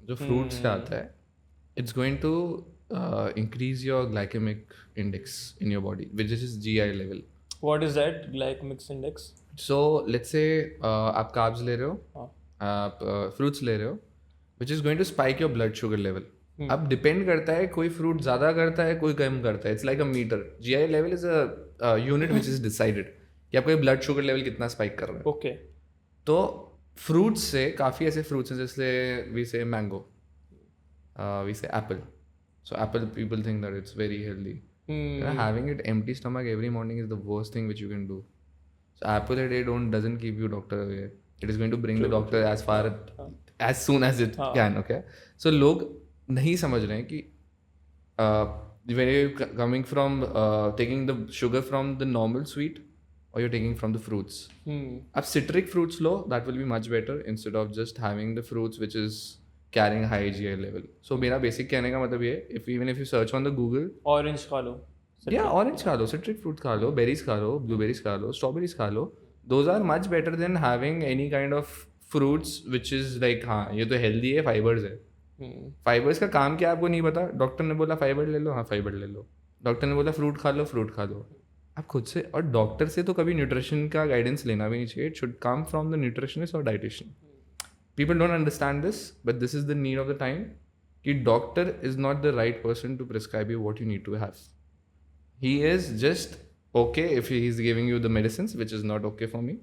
जो फ्रूट से आता है, it's going to increase your glycemic index in your body, which is GI level. What is that glycemic index? So let's say आप carbs ले रहे हो, आप fruits ले रहे हो, which is going to spike your blood sugar level. अब depend करता है, कोई फ्रूट ज़्यादा करता है, कोई कम करता है. It's like a meter. GI level is a unit which is decided कि आपका ब्लड शुगर लेवल कितना स्पाइक कर रहा है. Okay. तो फ्रूट्स से काफ़ी ऐसे फ्रूट्स हैं जैसे वी से मैंगो, वी से Apple. So apple, people think that it's very healthy. Having it empty stomach every morning is the worst thing which you can do. So apple a day doesn't keep you doctor away. It is going to bring the doctor as far as soon as it can. Okay. So लोग नहीं समझ रहे हैं कि when you're coming from taking the sugar from the normal sweet or you're taking from the fruits. अब citric fruits low, that will be much better instead of just having the fruits which is carrying high GI level. So मेरा basic कहने का मतलब ये, even if you search on the Google, orange खा लो, yeah, orange खा लो, citric fruit खा लो, berries खा लो, blueberries खा लो, strawberries खा लो. Those are much better than having any kind of fruits which is like हाँ ये तो healthy है, fibers है. Fibers का काम क्या आपको नहीं पता. डॉक्टर ने बोला फाइबर ले लो, हाँ फाइबर ले लो. डॉक्टर ने बोला फ्रूट खा लो, फ्रूट खा लो. आप खुद से, और डॉक्टर से तो कभी न्यूट्रिशन का गाइडेंस लेना भी नहीं चाहिए. It should come from the nutritionist और dietitian. People don't understand this, but this is the need of the time. कि doctor is not the right person to prescribe you what you need to have. He is just okay if he is giving you the medicines, which is not okay for me.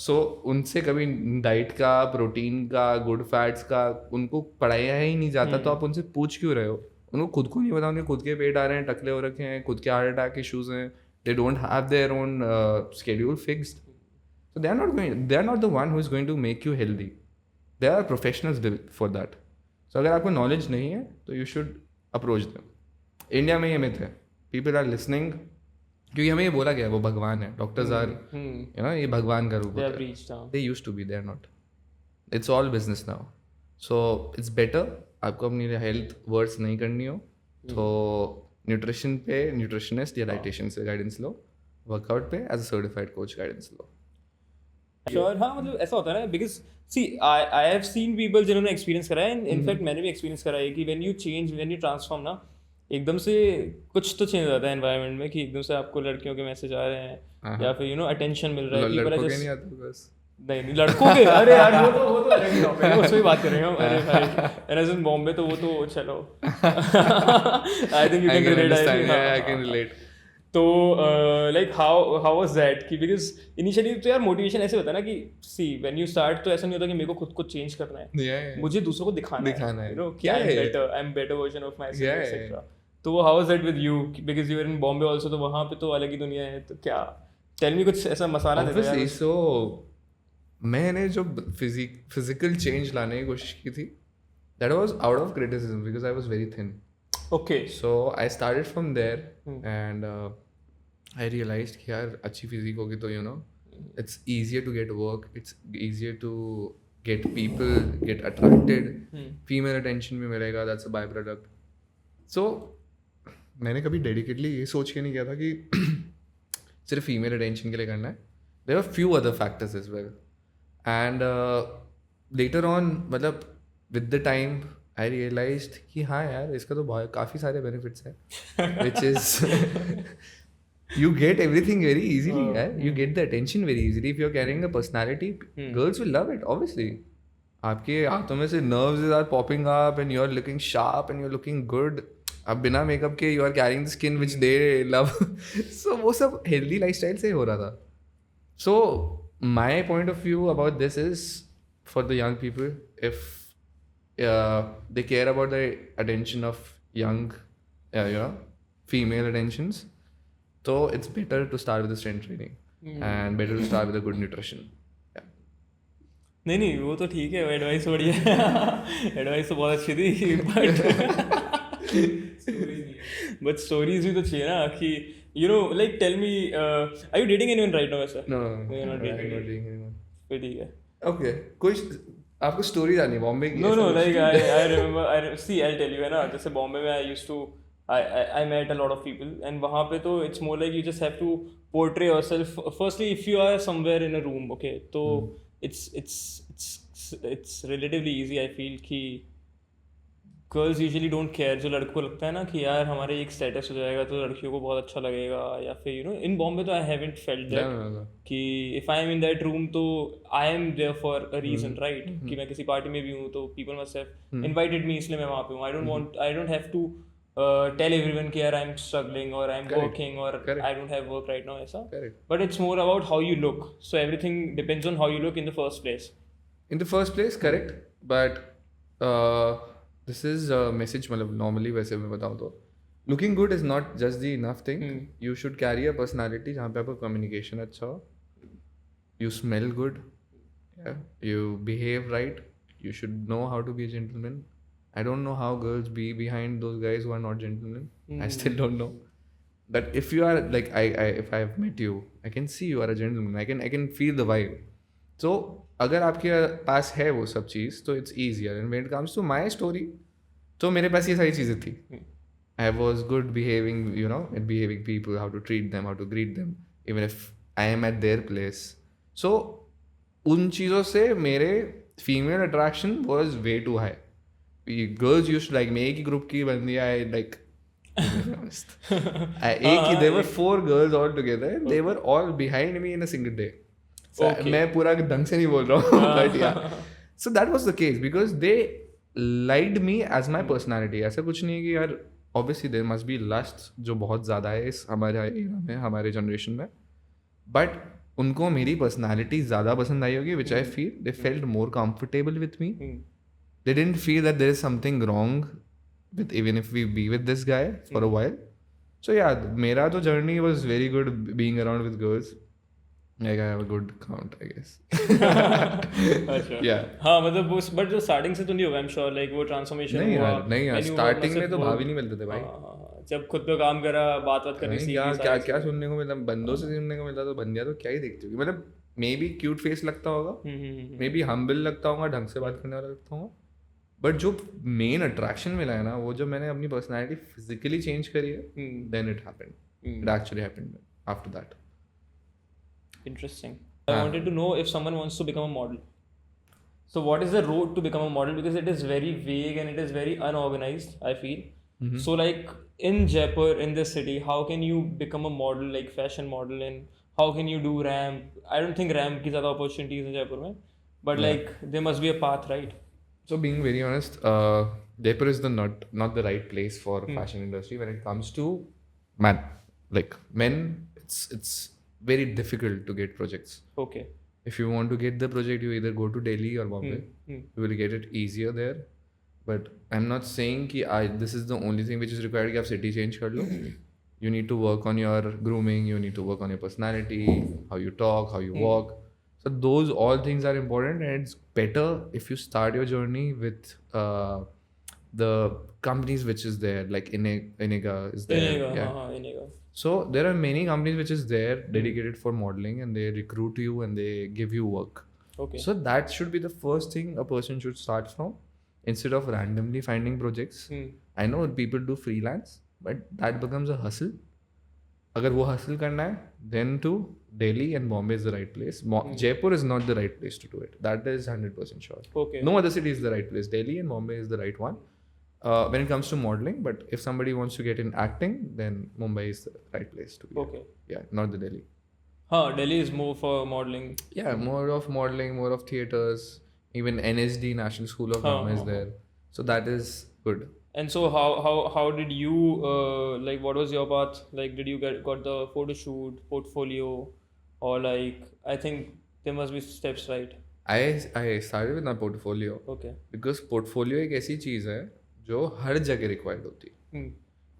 So उनसे कभी diet का, protein का, good fats का उनको पढ़ाया ही नहीं जाता. तो आप उनसे पूछ क्यों रहे हो? उनको खुद को नहीं पता. उनके खुद के पेट आ रहे हैं, टकले हो रखे हैं, खुद के हार्ट अटैक इश्यूज हैं. They don't have their own schedule fixed. So they are not the one who is going to make you healthy. There are professionals for that. So अगर आपको knowledge नहीं है तो you should approach them. India में ये myth है, people are listening, क्योंकि हमें ये बोला गया है वो भगवान है. Doctors are, you know, ये भगवान का रूप होता है. They used to be, they are not. It's all business now. So it's better आपको अपनी हेल्थ वर्स नहीं करनी हो तो न्यूट्रिशन पे न्यूट्रिशनिस्ट या डाइटिशियन से गाइडेंस लो, वर्कआउट पे as a certified coach guidance लो. श्योर. हाँ मतलब ऐसा होता है ना, because see I have seen people जिन्होंने एक्सपीरियंस करा है, इनफैक्ट मैंने भी एक्सपीरियंस करा है कि when you change, when you transform ना, एकदम से कुछ तो चेंज हो जाता है एनवायरनमेंट में, कि एकदम से आपको लड़कियों के मैसेज आ रहे हैं या फिर यू नो अटेंशन मिल रहा है. लड़कों के नहीं आते बस. नहीं लड़कों के, अरे यार वो तो अलग टॉपिक है, उसमें बात करेंगे हम. अरे भाई एज इन बॉम्बे तो वो तो चलो I think you can relate. I can relate. तो लाइक हाउ वाज दैट कि बिकॉज इनिशियली तो यार मोटिवेशन ऐसे होता है ना कि सी व्हेन यू स्टार्ट तो ऐसा नहीं होता कि मेरे को खुद को चेंज करना है, मुझे दूसरों को दिखाना है, यू नो क्या है, I am better version of my self etcetera. तो वो how was that with you, because you are in Bombay also, तो वहाँ पे तो अलग ही दुनिया है. तो क्या टेल मी कुछ ऐसा मसाला दे दो यार. सो मैंने जो फिजिकल चेंज लाने की कोशिश की थी, that was out of criticism because I was very thin. Okay. So I started from there and I realized कि यार अच्छी फिजिक होगी तो you know it's easier to get work, it's easier to get people get attracted, female attention भी मिलेगा, that's a byproduct. So मैंने कभी dedicatedly ये सोच के नहीं किया था कि सिर्फ फीमेल अटेंशन के लिए करना है. There were few other factors as well and later on मतलब with the time I realized कि हाँ यार इसका तो बहुत काफ़ी सारे benefits हैं, which is you get everything very easily, you get the attention very easily if you're carrying a personality. Girls will love it obviously. आपके हाथों में से nerves are popping up and you're looking sharp and you're looking good. अब बिना makeup के you are carrying the skin which they love. So वो सब healthy lifestyle से हो रहा था. So my point of view about this is for the young people, if they care about the attention of young, you know, female attentions, so it's better to start with the strength training and better to start with a good nutrition. नहीं वो तो ठीक है, advice बढ़िया advice तो बहुत अच्छी थी, बट स्टोरीज भी तो चाहिए ना कि you know like tell me are you dating anyone right now? ऐसा No, you're not I'm dating not dating anyone. फिर ठीक है. Okay, कोई आपको स्टोरी जानी बॉम्बे की? No, like I remember, see I'll tell you है ना, जैसे बॉम्बे में I used to I met a lot of people and वहाँ पे तो it's more like you just have to portray yourself. Firstly, if you are somewhere in a room, okay, तो it's relatively easy I feel कि girls usually don't care. जो लड़कों को लगता है ना कि यार हमारे एक स्टेटस हो जाएगा तो लड़कियों को बहुत अच्छा लगेगा, या फिर यू नो इन बॉम्बे तो आई हैवंट फेल्ट दैट कि if I am in that room तो I am there for a reason, right? कि मैं किसी पार्टी में भी हूँ तो people must have invited me, इसलिए मैं वहाँ पे हूँ. I don't have to tell everyone कि यार I'm struggling or I'm Correct. working or Correct. I don't have work right now ऐसा. Correct. But it's more about how you look. So everything depends on how you look in the first place. In the first place, correct. But this is a message मतलब normally वैसे मैं बताऊँ तो looking good is not just the enough thing. You should carry a personality जहाँ पे आपका communication अच्छा हो. You smell good. Yeah. You behave right. You should know how to be a gentleman. I don't know how girls be behind those guys who are not gentlemen. I still don't know. But if you are like if I have met you, I can see you are a gentleman. I can feel the vibe. So अगर आपके पास है वो सब चीज़ तो it's easier. And when it comes to my story, तो मेरे पास ये सारी चीज़ें थी. I was good behaving, at behaving people, how to treat them, how to greet them, even if I am at their place. So उन चीज़ों से मेरे female attraction was way too high. Girls used to like मैं एक ही group की बंदी I like एक ही there were 4 girls all together. They were all behind me in a single day. So मैं पूरा ढंग से नहीं बोल रहा हूँ but yeah. So that was the case because they liked me as my personality. ऐसा कुछ नहीं है कि यार obviously there must be lust जो बहुत ज़्यादा है इस हमारे era में हमारे generation में. But उनको मेरी personality ज़्यादा पसंद आई होगी which I feel they felt more comfortable with me. They didn't feel that there is something wrong with even if we be with this guy for a while. So yeah, मेरा तो journey was very good being around with girls. Like I have a good count, I guess. अच्छा. Yeah. हाँ मतलब वो but जो starting से तो नहीं होगा I'm sure like वो transformation नहीं हुआ. यार when you were starting में मतलब तो वो- भाभी नहीं मिलते थे भाई. हाँ, जब खुद पे काम करा बात करनी नहीं सीखी क्या सारी क्या चीज़ें. क्या सुनने को मिला बंदों से सुनने को मिलता तो बंदियाँ तो क्या ही देखती होगी मतलब मे बी क्यूट फेस लगता होगा मे बी हम्बल लगता होगा ढंग से बात करने वाला लगता होगा बट जो मेन अट्रैक्शन मिला है ना वो जब मैंने अपनी पर्सनैलिटी फिजिकली चेंज करी है then it happened it actually happened after that. Interesting. I wanted to know if someone wants to become a model. So what is the road to become a model? Because it is very vague and it is very unorganized, I feel. So like in Jaipur, in this city, how can you become a model, like fashion model, and how can you do ramp? I don't think ramp ki zyada opportunities in Jaipur mein, but like there must be a path, right? So being very honest, Jaipur is the not the right place for fashion industry when it comes to men. Like men, it's very difficult to get projects. Okay. If you want to get the project, you either go to Delhi or Bombay. You will get it easier there. But I'm not saying कि this is the only thing which is required कि आप city change कर लो. You need to work on your grooming. You need to work on your personality, how you talk, how you walk. So those all things are important, and it's better if you start your journey with the companies which is there, like Inega is there. Inega, Yeah. हाँ, Inega. So there are many companies which is there dedicated for modeling, and they recruit you and they give you work. Okay. So that should be the first thing a person should start from instead of randomly finding projects. I know people do freelance, but that becomes a hustle. अगर वो hustle करना है, then to Delhi and Bombay is the right place. Jaipur is not the right place to do it. That is 100% sure. Okay. No other city is the right place. Delhi and Bombay is the right one. When it comes to modeling, but if somebody wants to get in acting, then Mumbai is the right place to be. Okay. Yeah, not the Delhi. Huh, Delhi is more for modeling. Yeah, more of modeling, more of theaters. Even NSD, National School of Drama, is there. So that is good. And so how did you like what was your path? Like did you got the photo shoot, portfolio, or like I think there must be steps, right? I started with my portfolio Okay. because portfolio एक ऐसी चीज़ है जो हर जगह required होती है.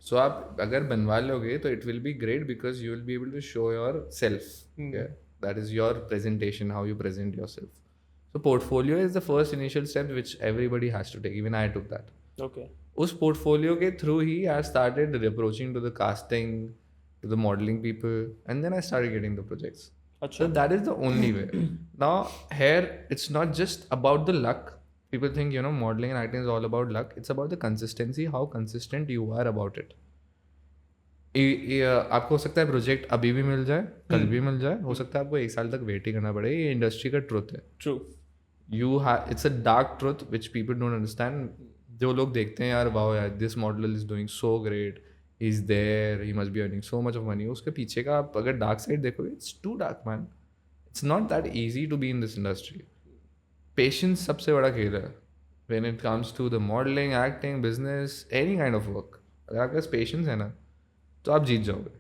सो आप अगर बनवा लोगे तो it will be great because you will be able to show your self that is your presentation how you present your self. So portfolio is the first initial step which everybody has to take. Even I took that. Okay. उस portfolio के through ही I started approaching to the casting to the modelling people and then I started getting the projects. अच्छा. So that is the only way. Now here it's not just about the luck. People think modeling and acting is all about luck. It's about the consistency, how consistent you are about it. आपको हो सकता है project अभी भी मिल जाए, कल भी मिल जाए, हो सकता है आपको 1 साल तक वेट ही करना पड़े. ये इंडस्ट्री का ट्रुथ है. True. It's a dark truth which people don't understand. जो लोग देखते हैं यार वाओ यार this model is doing so great, he is there, he must be earning so much of money. उसके पीछे का आप अगर डार्क साइड देखोगे it's too dark man. It's not that easy to be in this industry. Patience सबसे बड़ा खेल है when it comes to the modeling, acting, business, any kind of work. अगर आपके पास पेशेंस है ना तो आप जीत जाओगे.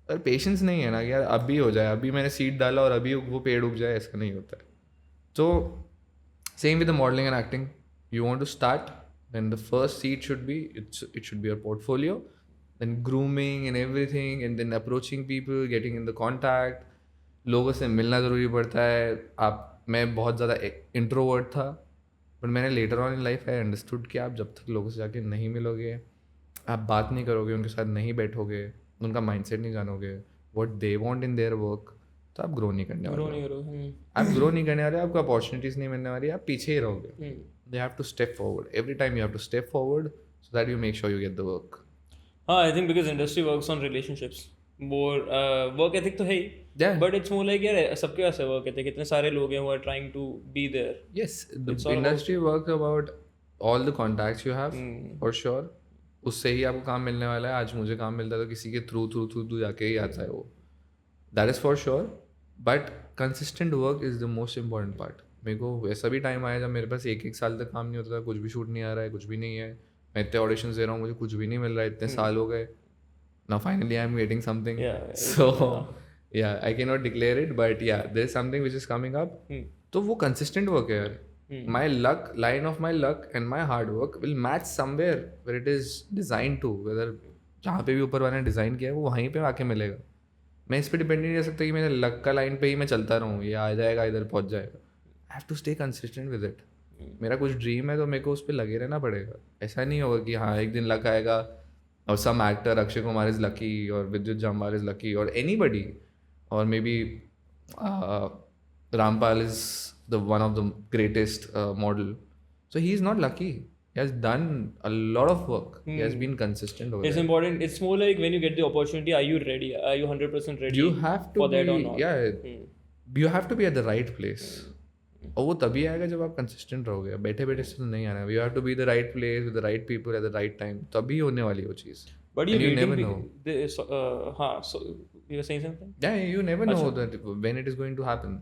अगर पेशेंस नहीं है ना कि यार अभी हो जाए, अभी मैंने सीड डाला और अभी वो पेड़ उग जाए, ऐसा नहीं होता है. तो same with the modeling and acting. You want to start, then the first seed should be it should be your portfolio, then grooming and everything, and then approaching people, getting in the contact. लोगों से मिलना ज़रूरी पड़ता है. मैं बहुत ज़्यादा introvert था, बट मैंने later on in life I understood कि आप जब तक लोगों से जाके नहीं मिलोगे, आप बात नहीं करोगे, उनके साथ नहीं बैठोगे, उनका माइंडसेट नहीं जानोगे, what they want in their work, तो आप ग्रो नहीं करने वाले. आप ग्रो नहीं करने वाले, आपको अपॉर्चुनिटीज़ नहीं मिलने वाली, आप पीछे ही रहोगे. They have to step forward. Every time you have to step forward so that you make sure you get the work. हाँ, I think because industry works on relationships. More work ethic तो है ही, Yeah. but it's more like यार सबके पास है work ethic. इतने सारे लोग हैं who are trying to be there. Yes, the It's all industry works about all the contacts you have, for sure. उससे ही आपको काम मिलने वाला है. आज मुझे काम मिलता है तो किसी के थ्रू जाके ही आता है वो. That is for sure. But consistent work is the most important part. मेरे को वैसा भी टाइम आया जब मेरे पास एक साल तक काम नहीं होता था, कुछ भी शूट नहीं आ रहा है, कुछ भी नहीं है, मैं इतने ऑडिशंस दे रहा हूँ, मुझे कुछ भी नहीं मिल रहा है, इतने साल हो गए. Now finally I'm getting something. Yeah, So yeah, I cannot declare it, but yeah, there's something which is coming up. तो वो consistent work है यार. My luck, line of my luck and my hard work will match somewhere where it is designed to. Whether जहाँ पे भी ऊपर वाले ने डिज़ाइन किया है वो वहीं पे आके मिलेगा. मैं इस पे डिपेंड नहीं रह सकता कि मेरे लक का लाइन पे ही मैं चलता रहूँ, ये आ जाएगा इधर पहुँच जाएगा. I have to stay consistent with it. मेरा कुछ ड्रीम है तो मेरे को उस पर लगे रहना पड़ेगा. ऐसा नहीं होगा कि हाँ एक दिन लक आएगा और सम actor Akshay Kumar is lucky or Vidyut Jammwal is lucky or anybody or maybe Rampal is the one of the greatest model. So he is not lucky. He has done a lot of work. He has been consistent over It's there. important. It's more like when you get the opportunity, are you ready? Are you 100% ready You have to for that be, or not? yeah, you have to be at the right place. और वो तभी आएगा जब आप consistent रहोगे. बैठे बैठे से तो नहीं आना. You have to be the right place with the right people at the right time, तभी होने वाली वो चीज़. But And you never know. हाँ, so you were saying something? Yeah, you never know that when it is going to happen.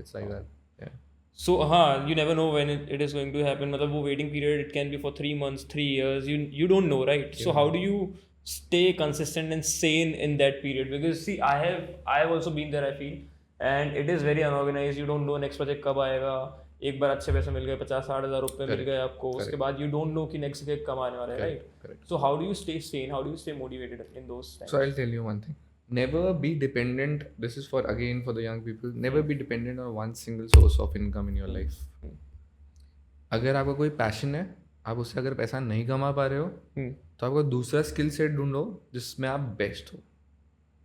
It's like that. Yeah. So हाँ, you never know when it is going to happen. मतलब वो waiting period, it can be for 3 months, 3 years. You don't know, right? So how do you stay consistent and sane in that period? Because see, I have also been there, I feel, and it is very unorganized. You don't know next project कब आएगा. एक बार अच्छे पैसे मिल गए, 50-60 हज़ार रुपये मिल गए आपको, उसके बाद you don't know कि next project कब आने वाला है, right? Correct. So how do you stay sane? How do you stay motivated in those times? So I'll tell you one thing. Never be dependent. This is for the young people. Never be dependent on one single source of income in your life. अगर आपका कोई passion है, आप उससे अगर पैसा नहीं कमा पा रहे हो, तो आपको दूसरा स्किल सेट ढूंढो जिसमें आप बेस्ट हो.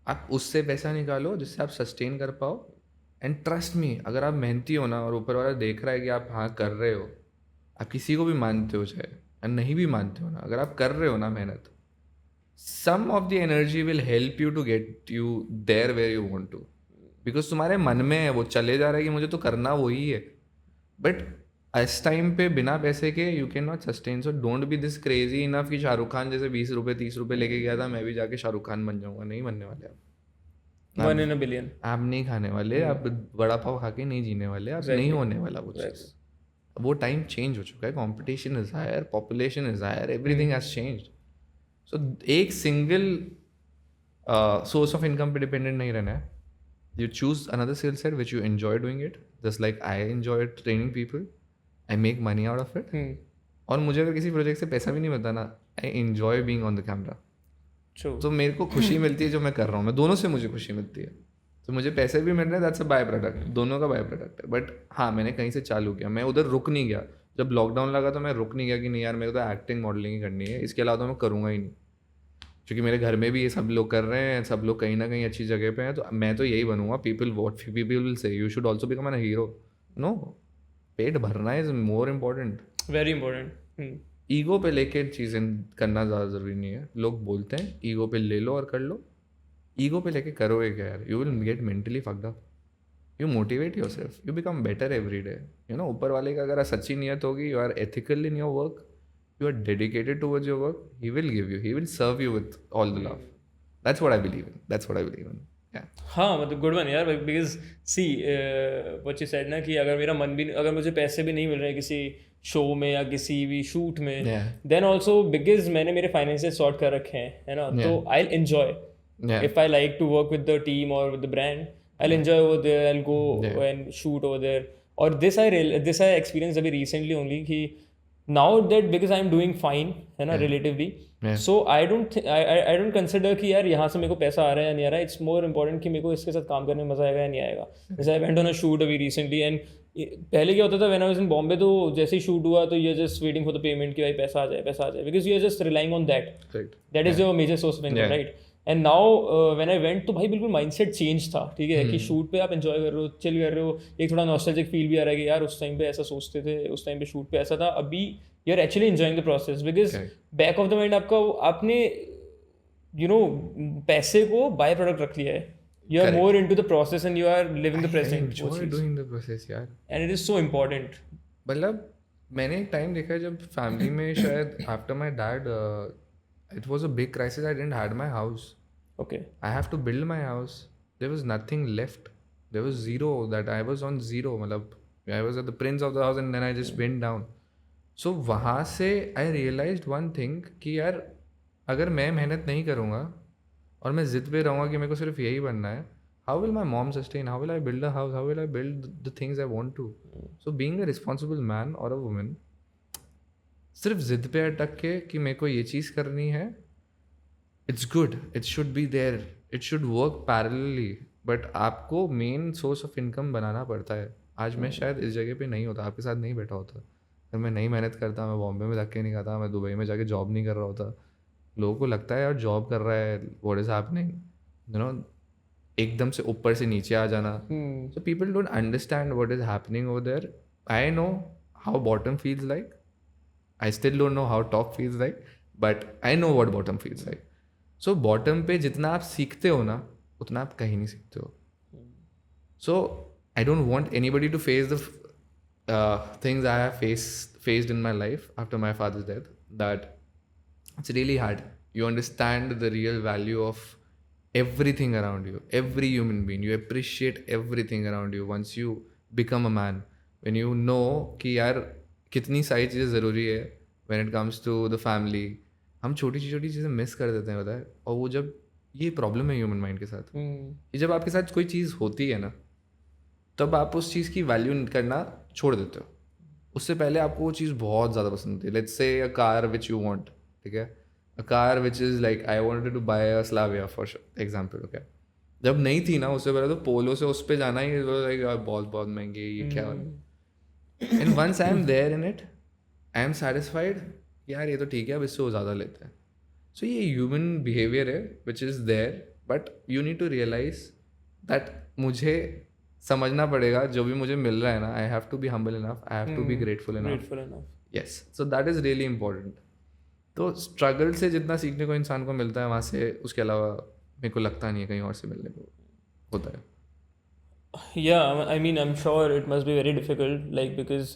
आप उससे पैसा निकालो जिससे आप सस्टेन कर पाओ. एंड ट्रस्ट मी, अगर आप मेहनती हो ना और ऊपर वाला देख रहा है कि आप हाँ कर रहे हो, आप किसी को भी मानते हो चाहे और नहीं भी मानते हो ना, अगर आप कर रहे हो ना मेहनत, some of the energy will help you to get you there where you want to. Because तुम्हारे मन में है, वो चले जा रहा है कि मुझे तो करना वही है. बट इस टाइम पे बिना पैसे के you can not sustain. So don't be this crazy enough कि शाहरुख खान जैसे 20 रुपये 30 रुपये लेके गया था, मैं भी जाके शाहरुख खान बन जाऊंगा. नहीं बनने वाले आप. 1 in a billion. आप नहीं खाने वाले, आप बड़ा पाव खा के नहीं जीने वाले, आप नहीं होने वाला वो चीज़. वो टाइम चेंज हो चुका है. Competition is higher, population is higher, everything has changed. So एक सिंगल सोर्स ऑफ इनकम पे डिपेंडेंट नहीं रहना है. You choose another skill set which you enjoy doing it. Just like I enjoy training people, I make money out of it. और मुझे अगर किसी project से पैसा भी नहीं मिलता ना, I enjoy being on the camera. तो मेरे को खुशी मिलती है जो मैं कर रहा हूँ. मैं दोनों से मुझे खुशी मिलती है. तो मुझे पैसे भी मिल रहे हैं, दैट्स अ बाय प्रोडक्ट. दोनों का बाय प्रोडक्ट है. बट हाँ, मैंने कहीं से चालू किया, मैं उधर रुक नहीं गया. जब लॉकडाउन लगा तो मैं रुक नहीं गया कि नहीं यार मेरे को तो एक्टिंग मॉडलिंग ही करनी है, इसके अलावा तो मैं करूँगा ही नहीं. क्योंकि मेरे घर में भी ये सब लोग कर रहे हैं, सब लोग कहीं ना कहीं अच्छी जगह पे हैं, तो मैं तो यही बनूंगा. People will say you should also become an hero. No, पेट भरना is more important. Very important. Ego पे लेके चीज़ें करना ज़्यादा ज़रूरी नहीं है. लोग बोलते हैं ईगो पे ले लो और कर लो. ईगो पे लेके करोगे क्या यार? You will get mentally fucked up. You motivate your self, you become better every day. You know, ऊपर वाले का अगर सच्ची नियत होगी, you are ethical in your work, you are dedicated towards your work, he will give you, he will serve you with all the love. That's what I believe in. Yeah. हाँ मतलब good one यार, because see what you said ना कि अगर मेरा मन भी, अगर मुझे पैसे भी नहीं मिल रहे किसी शो में या किसी भी शूट में, Yeah. देन ऑल्सो बिकॉज मैंने मेरे फाइनेंसेस सॉर्ट कर रखे हैं, है ना, तो I enjoy Yeah. if I like to work with the team or with the brand, I'll enjoy over there. I'll go Yeah. and shoot over there. Or this I experienced अभी recently only कि now that because I'm doing fine, है ना, relatively. Yeah. So I don't consider कि यार यहाँ से मेरे को पैसा आ रहा है या नहीं आ रहा है. It's more important कि मेरे को इसके साथ काम करने में मजा आएगा या नहीं आएगा. जैसे I went on a shoot अभी recently and पहले क्या होता था when I was in Bombay, तो जैसे ही shoot हुआ तो you're just waiting for the payment कि भाई पैसा आ जाए because you're just relying on that. Right. That is your major source of income, Yeah. right? And now when I went तो भाई बिल्कुल माइंडसेट चेंज था, ठीक है, कि शूट पे आप एंजॉय कर रहे हो, चिल कर रहे हो, एक थोड़ा नॉस्टैल्जिक फील भी आ रहा है कि यार उस टाइम पे ऐसा सोचते थे, उस टाइम पे शूट पे ऐसा था, अभी you are actually enjoying the process because back of the mind आपका आपने यू नो पैसे को बाय प्रोडक्ट रख लिया है, you are more into the process and you are living the present, Enjoy doing the process यार. And it is so important. मतलब मैंने एक टाइम देखा है जब फैमिली में शायद after my dad it was a big crisis. I didn't had my house. Okay. I have to build my house. There was nothing left. There was zero. That I was on zero. मतलब I was at the prince of the house and then I just went down. So वहाँ से I realized one thing कि यार अगर मैं मेहनत नहीं करूँगा और मैं जिद पे रहूँगा कि मेरे को सिर्फ यही बनना है, how will my mom sustain? How will I build a house? How will I build the things I want to? So being a responsible man or a woman, सिर्फ जिद पे अटक के कि मेरे को ये चीज़ करनी है, it's good, it should be there, it should work parallelly, but आपको मेन सोर्स ऑफ इनकम बनाना पड़ता है. आज मैं शायद इस जगह पे नहीं होता, आपके साथ नहीं बैठा होता, अगर मैं नहीं मेहनत करता, मैं बॉम्बे में धक्के नहीं खाता, मैं दुबई में जाके जॉब नहीं कर रहा होता. लोगों को लगता है यार जॉब कर रहा है, what is happening, you know, एकदम से ऊपर से नीचे आ जाना. So people don't understand what is happening over there. I know how bottom feels like. I still don't know how top feels like, but I know what bottom feels like. So bottom पे जितना आप सीखते हो ना, उतना आप कहीं नहीं सीखते हो. So I don't want anybody to face the things I have faced in my life after my father's death. That it's really hard. You understand the real value of everything around you, every human being. You appreciate everything around you once you become a man. When you know कि यार कितनी सारी चीज़ें ज़रूरी है when it comes to the family. हम छोटी छोटी चीज़ें मिस कर देते हैं, पता है. और वो जब ये प्रॉब्लम है ह्यूमन माइंड के साथ कि जब आपके साथ कोई चीज़ होती है ना, तब आप उस चीज़ की वैल्यू करना छोड़ देते हो. उससे पहले आपको वो चीज़ बहुत ज़्यादा पसंद होती है. Let's say a car which you want, ठीक है, a car which is like I wanted to buy a Slavia for example. Okay, जब नहीं थी ना, उससे पहले तो पोलो से उस पर जाना ही लाइक बहुत बहुत महंगी, ये क्या. And once I am there in it, I am satisfied. यार ये तो ठीक है, अब इससे वो ज़्यादा लेते हैं. So ये human behavior है which is there, but you need to realize that मुझे समझना पड़ेगा जो भी मुझे मिल रहा है ना, I have to be humble enough, I have to be grateful enough. Yes, so that is really important. तो struggle से जितना सीखने को इंसान को मिलता है, वहाँ से उसके अलावा मेरे को लगता नहीं है कहीं और से मिलने को होता है. Yeah, I mean, I'm sure it must be very difficult, like, because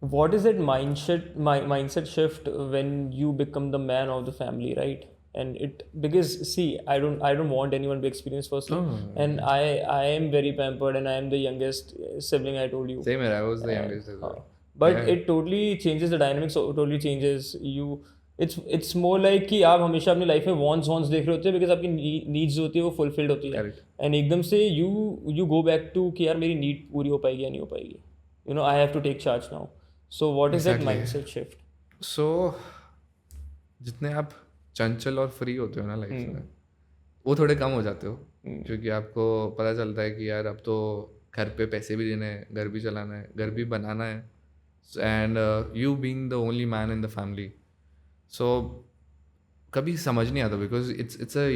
what is that mindset shift when you become the man of the family, right? And it, because see, I don't want anyone to experience firstly, and I am very pampered, and I am the youngest sibling, I told you. Same here, I was the youngest as well. But it totally changes the dynamics, so totally changes you. It's more like कि आप हमेशा अपनी life में wants देख रहे होते हैं, because आपकी नीड्स होती है वो फुलफिल्ड होती है, एंड एकदम से यू गो बैक टू कि यार मेरी नीड पूरी हो पाएगी या नहीं हो पाएगी, you know, I have to take charge now. So what is that mindset shift? So जितने आप चंचल और फ्री होते हो ना लाइफ में, वो थोड़े कम हो जाते हो, क्योंकि आपको पता चलता है कि यार अब तो घर पे पैसे भी देने हैं, घर भी चलाना है, घर भी बनाना है, and you being the only man in the family. So कभी समझ नहीं आता, because it's a,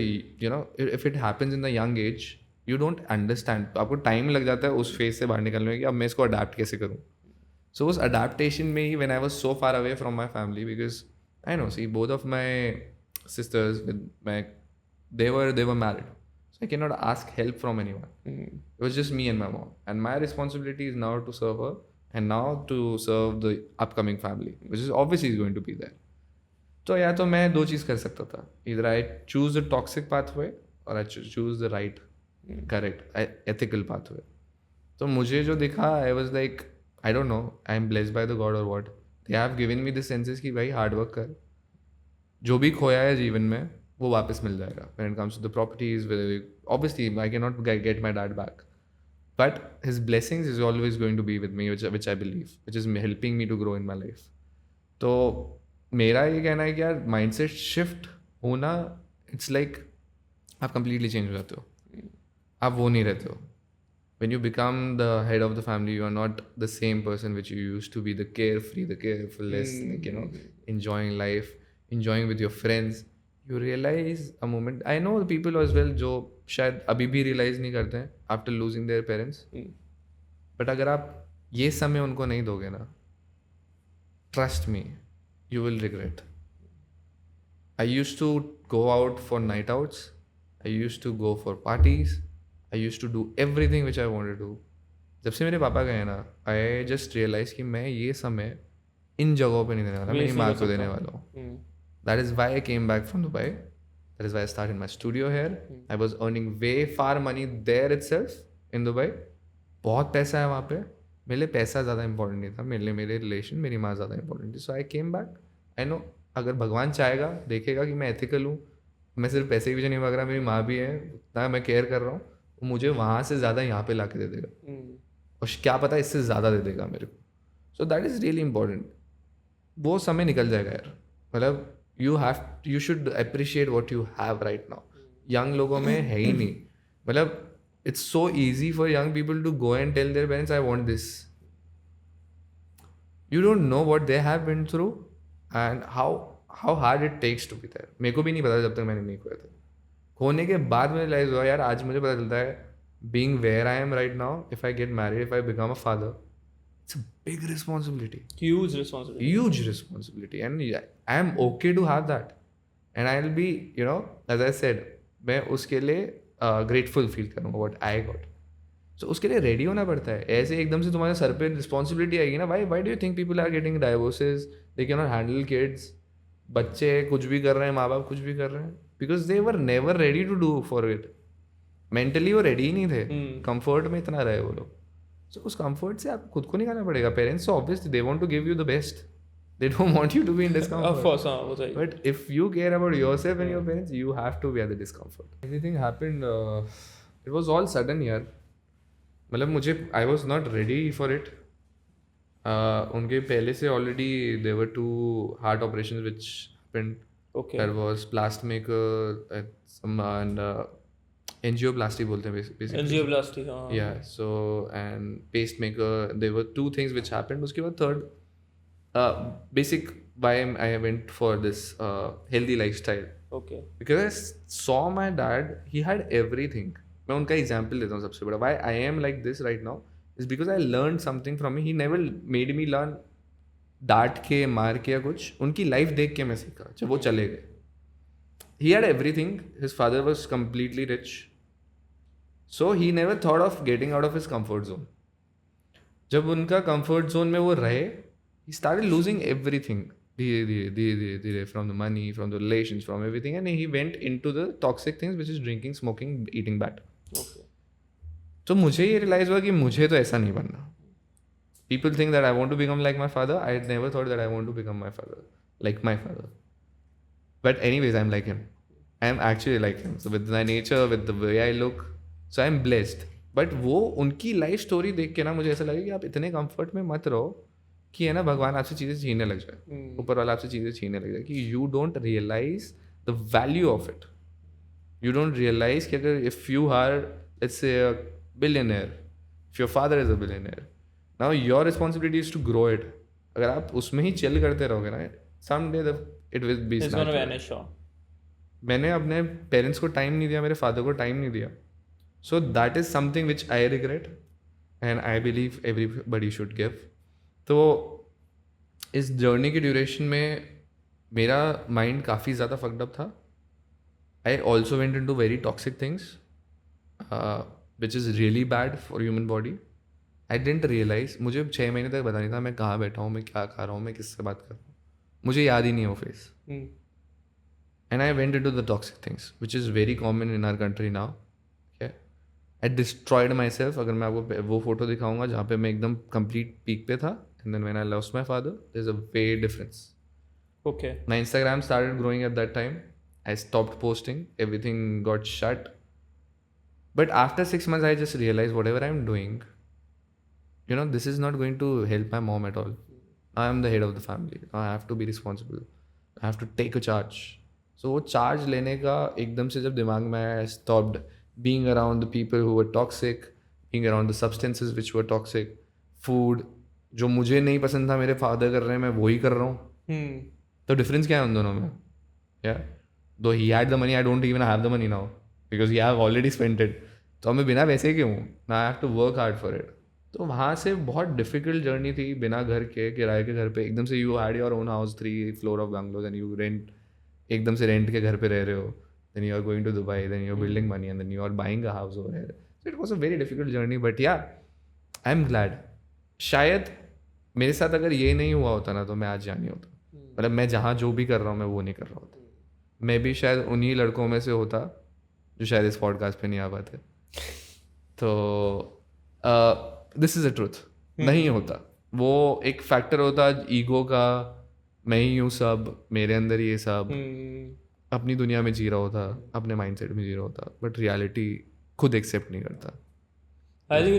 you know, if it happens in the young age, you don't understand. आपको टाइम लग जाता है उस फेज से बाहर निकलने में कि अब मैं इसको अडाप्ट कैसे करूँ. सो उस अडाप्टेशन में ही when I was so far away from my family, because I know, see, both of my sisters with my they were married, so I cannot ask help from anyone. It was just me and my mom, and my responsibility is now to serve her and now to serve the upcoming family, which is obviously is going to be there. तो या तो मैं दो चीज़ कर सकता था, either I choose the toxic pathway और I choose the right correct ethical pathway. तो मुझे जो दिखा I was like I don't know I am blessed by the god और what they have given me this senses कि भाई hard work कर, जो भी खोया है जीवन में वो वापस मिल जाएगा. When it comes to the properties obviously I cannot get my dad back, but his blessings is always going to be with me, which I believe, which is helping me to grow in my life. तो मेरा ये कहना है कि यार mindset shift होना, it's like आप completely change हो जाते हो, आप वो नहीं रहते हो. When you become the head of the family, you are not the same person which you used to be, the carefree, the carefulness, like, you know, enjoying life, enjoying with your friends. You realize a moment. I know the people as well जो शायद अभी भी realize नहीं करते हैं after losing their parents. But अगर आप ये समय उनको नहीं दोगे ना, trust me, you will regret. I used to go out for night outs. I used to go for parties. I used to do everything which I wanted to do. जब से मेरे पापा गए ना, I just realized कि मैं ये समय इन जगहों पे नहीं देने वाला, मेरी माँ को देने वाला हूँ. That is why I came back from Dubai. That is why I started my studio here. I was earning way far money there itself in Dubai. बहुत पैसा है वहाँ पे. मेरे लिए पैसा ज़्यादा इंपॉर्टेंट नहीं था, मेरे लिए मेरे रिलेशन, मेरी माँ ज़्यादा इंपॉर्टेंट थी. सो आई केम बैक. आई नो अगर भगवान चाहेगा, देखेगा कि मैं एथिकल हूँ, मैं सिर्फ पैसे के पीछे नहीं भाग रहा, मेरी माँ भी है, उतना मैं केयर कर रहा हूँ, वो मुझे वहाँ से ज़्यादा यहाँ पे ला के दे देगा. और क्या पता इससे ज़्यादा दे देगा मेरे को. So that is really important. वो समय निकल जाएगा यार. मतलब you should appreciate what you have right now. Young लोगों में है ही नहीं. मतलब it's so easy for young people to go and tell their parents I want this. You don't know what they have been through and how hard it takes to be there. मेरे को भी नहीं पता जब तक मैंने नहीं खोया था. खोने के बाद मुझे रियलाइज हुआ यार, आज मुझे पता चलता है being where I am right now, if I get married, if I become a father, it's a big responsibility. Huge responsibility. Huge responsibility. And I am okay to have that. And I'll be, you know, as I said, मैं उसके लिए grateful feel करूँगा what I got. So उसके लिए ready होना पड़ता है. ऐसे एकदम से तुम्हारे सर पे responsibility आएगी ना. Why do you think people are getting divorces? They cannot handle kids. बच्चे कुछ भी कर रहे हैं, माँ बाप कुछ भी कर रहे हैं. Because they were never ready to do for it. Mentally वो ready ही नहीं थे. Comfort में इतना रहे वो लोग. So उस comfort से आपको खुद को निकालना पड़ेगा. Parents so obviously they want to give you the best. They don't want you to be in discomfort. Of course, हाँ, वो सही. But if you care about yourself and your parents, you have to be at the discomfort. Everything happened. It was all sudden यार. मतलब मुझे I was not ready for it. उनके पहले से already there were 2 heart operations which happened. Okay. There was blast maker and angioplasty बोलते हैं basically. Angioplasty, हाँ. Yeah. So and pacemaker. There were 2 things which happened. उसके बाद third. Basic why I went for this healthy lifestyle. Okay. Because I saw my dad, he had everything. मैं उनका example देता हूँ सबसे बड़ा. Why I am like this right now is because I learned something from him. He never made me learn डांट के मार के या कुछ. उनकी लाइफ देख के मैं सीखा जब वो चले गए. He had everything. His father was completely rich. So he never thought of getting out of his comfort zone. जब उनका comfort zone में वो रहे, he started losing everything. धीरे from the money, from the relations, from everything, and he went into the toxic things which is drinking, smoking, eating bad. Okay. तो मुझे ये realize हुआ कि मुझे तो ऐसा नहीं बनना. People think that I want to become like my father. I never thought that I want to become my father, like my father. But anyways, I'm like him. I am actually like him. So with my nature, with the way I look, so I'm blessed. But वो उनकी life story देख के ना मुझे ऐसा लगा कि आप इतने comfort में मत रहो कि है ना भगवान आपसे चीज़ें छीनने लग जाए, ऊपर वाला आपसे चीज़ें छीनने लग जाए. कि you don't realise the value of it. You don't realise कि अगर if you are let's say a billionaire, if your father is a billionaire, now your responsibility is to grow it. अगर आप उसमें ही चिल करते रहोगे ना, some day it will be snatched. मैंने अपने पेरेंट्स को टाइम नहीं दिया, मेरे फादर को टाइम नहीं दिया. सो that is something which I regret and I believe everybody should give. तो इस जर्नी की ड्यूरेशन में मेरा माइंड काफ़ी ज़्यादा फक्ड अप था. I also went into very toxic things which is really bad for human body. I didn't realise. मुझे 6 महीने तक पता नहीं था मैं कहाँ बैठा हूँ, मैं क्या खा रहा हूँ, मैं किससे बात कर रहा हूँ. मुझे याद ही नहीं है वो face. and I went into the toxic things, which is very common in our country now. Okay, I destroyed myself. अगर मैं आपको वो फोटो दिखाऊंगा जहाँ पे मैं एकदम complete peak पे था, and then when I lost my father, there's a way difference. Okay. My Instagram started growing at that time. I stopped posting. Everything got shut. But after 6 months, I just realized whatever I'm doing, this is not going to help my mom at all. I am the head of the family. I have to be responsible. I have to take a charge. So वो charge लेने का एकदम से जब दिमाग में आया, I stopped being around the people who were toxic, being around the substances which were toxic, food जो मुझे नहीं पसंद था मेरे फादर कर रहे हैं मैं वही कर रहा हूँ. तो डिफरेंस क्या है उन दोनों में? Yeah, though he had the money, I don't even have the money now because he have already spent it. तो मैं बिना पैसे के हूँ. Now I have to work hard for it. तो वहाँ से बहुत डिफिकल्ट जर्नी थी. बिना घर के किराए के घर पे एकदम से you had your own house 3 floor of Bangalore and you rent, एकदम से रेंट के घर पे रह रहे हो. Then you are going to Dubai, then you are building money and then you are buying a house over here. So it was a very difficult journey. But yeah I am glad. शायद मेरे साथ अगर ये नहीं हुआ होता ना तो मैं आज यहाँ नहीं होता. मतलब मैं जहाँ जो भी कर रहा हूँ मैं वो नहीं कर रहा होता. मैं भी शायद उन्हीं लड़कों में से होता जो शायद इस पॉडकास्ट पे नहीं आ पाते. तो दिस इज़ अ ट्रुथ. नहीं होता. वो एक फैक्टर होता ईगो का. मैं ही हूँ सब, मेरे अंदर ये सब. अपनी दुनिया में जी रहा होता, अपने माइंडसेट में जी रहा होता. बट रियलिटी खुद एक्सेप्ट नहीं करता. आई थिंक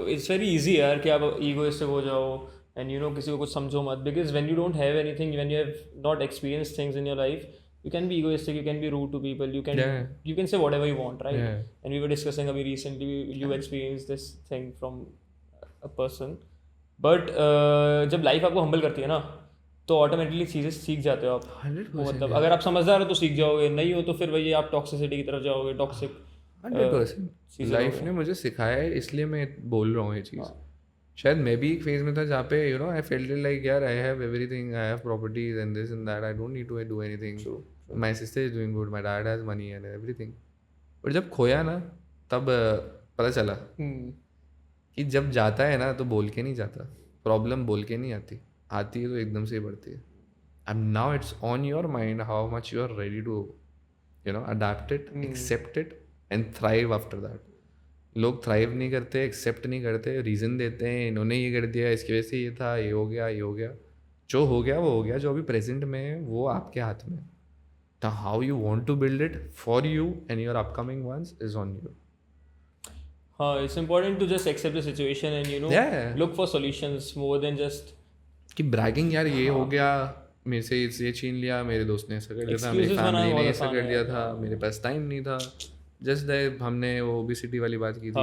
इट्स वेरी इजी यार कि आप ईगोइस्टिक हो जाओ एंड किसी को कुछ समझो मत. Because when you don't have anything, when you have not experience things in your life, you can be egoistic, you can be rude to people, you can say whatever you want, right? And we were discussing abhi recently, you experienced this thing from a person. But जब life आपको humble करती है ना तो automatically चीज़ें सीख जाते हो आप. 100%. मतलब अगर आप समझदार हो तो सीख जाओगे, नहीं हो तो फिर वही आप टॉक्सिसिटी की तरफ जाओगे. टॉक्सिक 100% लाइफ ने मुझे सिखाया है, इसलिए मैं बोल रहा हूँ ये चीज़. शायद मैं भी एक फेज में था जहाँ पे आई फेल्ट लाइक यार I have everything, I have properties and this and that, I don't need to do anything. My sister is doing good, my dad has money and everything. और जब खोया ना तब पता चला कि जब जाता है ना तो बोल के नहीं जाता. प्रॉब्लम बोल के नहीं आती है तो एकदम से ही बढ़ती है. And now it's on your mind how much you are ready to adapt it, accept it and thrive after that. लोग थ्राइव नहीं करते, एक्सेप्ट नहीं करते, रीज़न देते हैं इन्होंने ये कर दिया, इसकी वजह से ये था, ये हो गया, ये हो गया. जो हो गया वो हो गया. जो अभी प्रेजेंट में है वो आपके हाथ में. तो how you want to build it for you and your upcoming ones is on you. हाँ, it's important to just accept the situation and look for solutions more than just कि ब्रैगिंग. यार ये हो गया, मेरे से ये छीन लिया, मेरे दोस्त ने ऐसा कर लिया था, मेरी फैमिली ने ऐसा कर दिया था, मेरे पास टाइम नहीं था. जस्ट दैट हमने वो ओबेसिटी वाली बात की थी,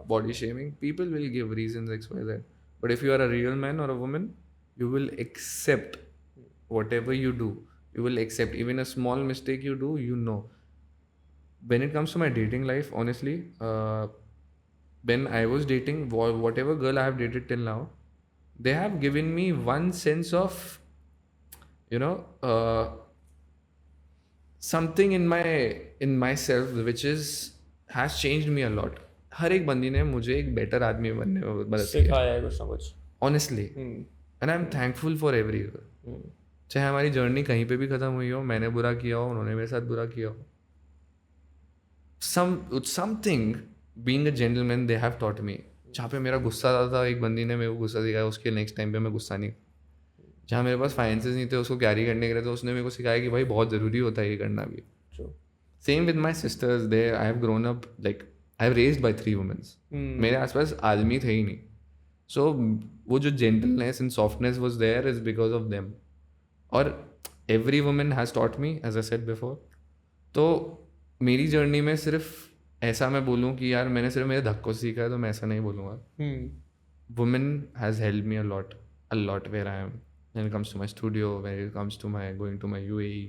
body shaming. People will give reasons XYZ, but if you are a real man और a woman, you will accept whatever you do. You will accept even a small mistake you do. When it comes to my dating life, honestly, when I was dating, whatever girl I have dated till now, they have given me one sense of something in myself which has changed me a lot. हर एक बंदी ने मुझे एक better आदमी बनने में मदद सिखाया है कुछ ना कुछ, honestly. And I'm thankful for every girl. चाहे हमारी जर्नी कहीं पे भी ख़त्म हुई हो, मैंने बुरा किया हो, उन्होंने मेरे साथ बुरा किया हो, something being a gentleman they have taught me. जहाँ पे मेरा गुस्सा आता था, एक बंदी ने मेरे को गुस्सा दिखाया, उसके नेक्स्ट टाइम पे मैं गुस्सा नहीं. जहाँ मेरे पास फाइनेंसेस नहीं थे उसको कैरी करने के लिए, तो उसने मेरे को सिखाया कि भाई बहुत ज़रूरी होता है ये करना भी. Same with my sisters, they I have grown up like I have raised by 3 womens. मेरे आसपास आदमी थे ही नहीं. सो वो जो gentleness and softness was there is because of them. और every women has taught me, as I said before. तो मेरी जर्नी में सिर्फ ऐसा मैं बोलूँ कि यार मैंने सिर्फ मेरे धक्कों से सीखा है, तो मैं ऐसा नहीं बोलूँगा. Women has help me a lot where I am. When it comes to my studio, when it comes to my going to my UAE,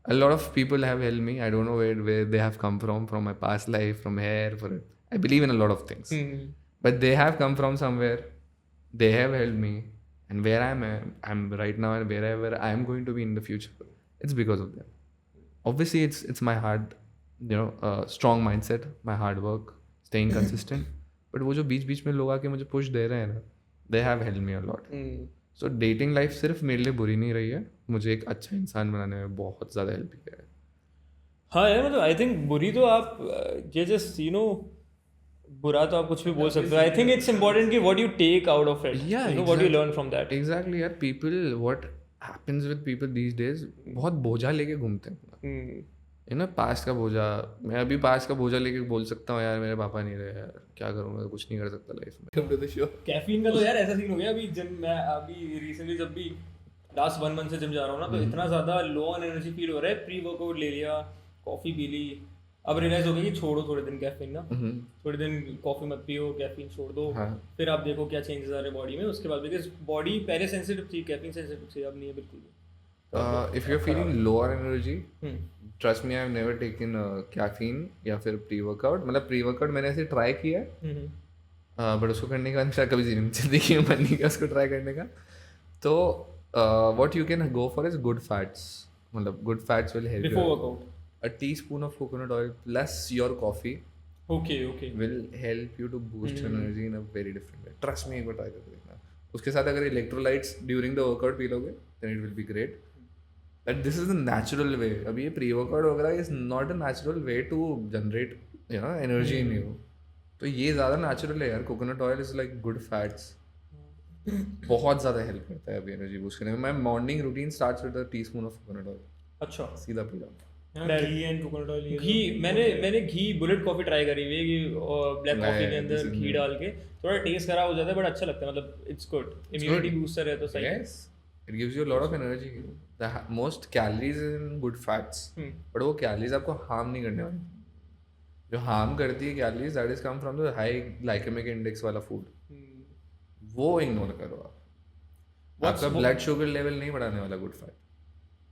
a lot of people have helped me. I don't know where they have come from my past life, from here. I believe in a lot of things, but they have come from somewhere. They have helped me, and where I'm right now, and wherever I am going to be in the future, it's because of them. Obviously, it's my hard, strong mindset, my hard work, staying consistent. But वो जो बीच में लोग आके मुझे push दे रहे हैं ना, they have helped me a lot. So dating life सिर्फ मेरे लिए बुरी नहीं रही है, मुझे एक अच्छा इंसान बनाने में बहुत ज़्यादा हेल्प किया है. हाँ यार मतलब आई थिंक बुरी तो आप ये जस्ट यू नो बुरा तो आप कुछ भी बोल सकते हो. आई थिंक इट्स इम्पोर्टेंट कि what you take out of it, Yeah, you know what you learn from that. Exactly यार. People, what happens with people these days, बहुत बोझा लेके घूमते हैं. यू नो पास्ट का बोझा. मैं अभी पास्ट का बोझा लेके बोल सकता हूँ यार मेरे पापा नहीं रहे यार, क्या करूँ, मैं कुछ नहीं कर सकता लाइफ में. Come to the show. Caffeine का तो यार ऐसा सीन हो गया. अभी जिम मैं अभी रिसेंटली जब भी लास्ट 1 मंथ से जिम जा रहा हूँ ना, तो इतना ज़्यादा लो ऑन एनर्जी फील हो रहा है. प्री वर्कआउट ले लिया, कॉफ़ी पी ली, अब रियलाइज हो गया कि छोड़ो थोड़े दिन कैफीन ना, थोड़े दिन कॉफ़ी मत पियो, कैफीन छोड़ दो. हाँ. फिर आप देखो क्या चेंजेस आ रहे हैं बॉडी में उसके बाद. बिकॉज बॉडी पहले सेंसिटिव थी, कैफीन सेंसिटिव थी, अब नहीं है बिल्कुल भी. If you're feeling low on energy, trust me, I've never taken caffeine या फिर pre-workout. मतलब pre-workout मैंने ऐसे ट्राई किया है, बट उसको करने का मेरा कभी जिंदगी में मन नहीं किया उसको ट्राई करने का. तो what you can go for is good fats. मतलब good fats will help before you. Workout. A teaspoon of coconut oil plus your coffee okay. will help you to boost your energy in a very different way. Trust me, एक बार try करके देखना. उसके साथ अगर electrolytes during the workout P लोगे then it will be great. But this is the natural way. अभी ये pre-workout वगैरह is not a natural way to generate you know energy in you. तो ये ज़्यादा natural है यार. Coconut oil is like good fats. बहुत ज़्यादा हेल्प करता है अभी एनर्जी बूस्ट करने में. My morning routine starts with a teaspoon of coconut oil. अच्छा. सीधा पी लो. Ghee and coconut oil. Ghee मैंने घी बुलेट कॉफी ट्राई करी हुई है कि ब्लैक कॉफी के अंदर घी डाल के थोड़ा टेस्ट खराब हो जाता है बट अच्छा लगता है. मतलब इट्स गुड, इम्यूनिटी बूस्टर है तो सही है. Yes, it gives you a lot of energy. The most calories in good fats. But वो calories आपको harm नहीं करने वाली. जो harm करती है calories that is come from the high glycemic index वाला food. वो ignore करो आप. आपका blood sugar level नहीं बढ़ाने वाला good fat.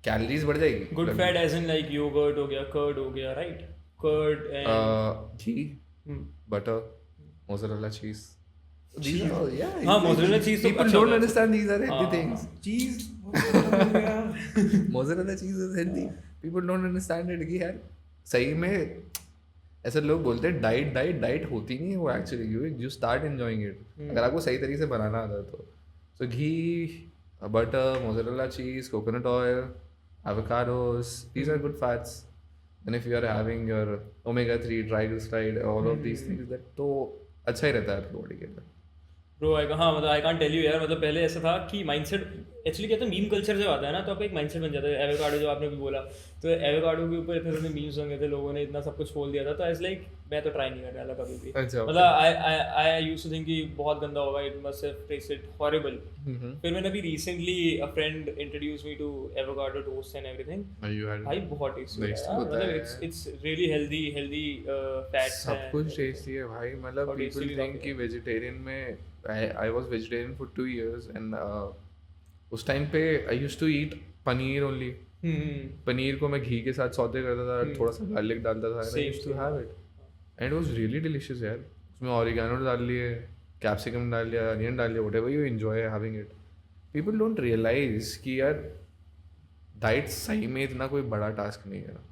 Calories बढ़ जाएगी. Good fat as in like yogurt हो गया, कर्ड हो गया, राइट? Curd and ghee, butter, mozzarella cheese. These are all, yeah. हाँ, mozzarella cheese तो People अच्छा don't होता है. understand these are healthy things. चीज. Mozzarella cheese is healthy. People don't understand it कि यार सही में ऐसे लोग बोलते हैं डाइट डाइट डाइट होती नहीं है वो. Actually you start enjoying it अगर आपको सही तरीके से बनाना आता है तो. सो ghee, butter, mozzarella cheese, coconut oil, avocados, these are good fats. Then if you are having your omega-3 triglyceride, all of these things, that तो अच्छा ही रहता है आपकी बॉडी के अंदर. ब्रो हाँ मतलब आई कांट टेल यू यार. मतलब पहले ऐसा था कि माइंडसेट एक्चुअली कहते हैं मीम कल्चर जब आता है ना तो आपका एक माइंडसेट बन जाता है. एवोकाडो जो आपने भी बोला, तो एवोकाडो के ऊपर इतने सारे मीम्स होंगे थे, लोगों ने इतना सब कुछ खोल दिया था. तो एज लाइक मैं तो ट्राई नहीं करने वाला कभी भी. अच्छा, मतलब आई यूज्ड टू थिंक कि बहुत गंदा होगा, it must have tasted horrible. फिर मैंने अभी recently a friend introduce me to avocado toast and everything. भाई बहुत टेस्टी है. मतलब इट्स रियली हेल्दी फैट्स है, सब कुछ टेस्टी है भाई. मतलब पीपल थिंक कि वेजिटेरियन में I was vegetarian for 2 years and उस टाइम पे I used to eat paneer only. Paneer को मैं घी के साथ सौते करता था, थोड़ा सा गार्लिक डालता था, and I used to have it and it was really delicious यार. उसमें ऑरिगेनो डाल लिए, कैप्सिकम डाल लिया, अनियन डाल लिया, whatever you enjoy having it. People don't realize कि यार डाइट सही में इतना कोई बड़ा टास्क नहीं है.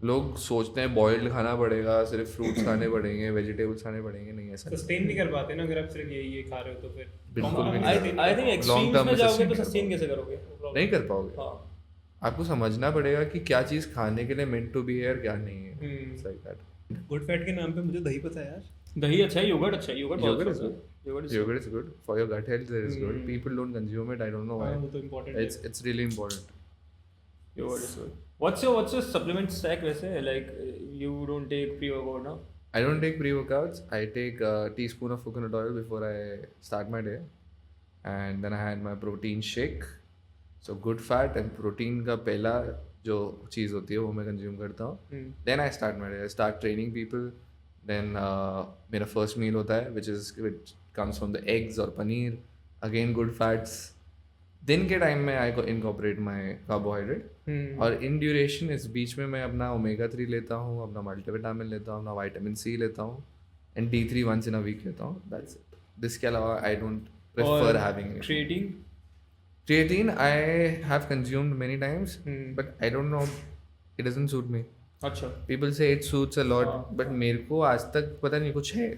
लोग सोचते हैं बॉइल्ड खाना पड़ेगा, सिर्फ फ्रूट्स खाने पड़ेंगे, वेजिटेबल्स खाने पड़ेंगे. नहीं, ऐसा सस्टेन नहीं कर पाते ना अगर आप सिर्फ ये खा रहे हो तो फिर बिल्कुल भी आई नहीं. थिंक एक्सट्रीम्स में जाओगे तो सस्टेन कैसे करोगे? नहीं कर पाओगे. हाँ. आपको समझना पड़ेगा कि क्या चीज़ खाने के लिए मेंट टू बी है और क्या नहीं है. It's like that. Good fat के नाम पे मुझे दही पता है यार. दही अच्छा है, योगर्ट अच्छा है. योगर्ट बहुत Yogurt is अच्छा है. good. Yogurt is good for your gut health. It is good. People don't consume it. I don't know why. वो तो इम्पोर्टेंट है. It's really important. Yogurt is good. What's your supplement stack वैसे? Like you don't take pre-workout now? I don't take pre-workouts. I take a teaspoon of coconut oil before I start my day, and then I had my protein shake. So good fat and protein का पहला जो चीज़ होती है वो मैं consume करता हूँ. Then I start my day. I start training people. Then मेरा first meal होता है which comes from the eggs और पनीर. Again good fats. दिन के टाइम में आई इनकॉपरेट माई कार्बोहाइड्रेट और इन ड्यूरेशन इस बीच में मैं अपना ओमेगा-3 लेता हूँ, अपना मल्टीविटामिन लेता हूँ, अपना विटामिन सी लेता हूँ and D3 once in a week लेता हूँ. That's it. दिस के अलावा I don't prefer having Creatine? Creatine I have consumed many times but I don't know, it doesn't suit me. अच्छा. People say it suits a lot but मेरे को आज तक पता नहीं कुछ है.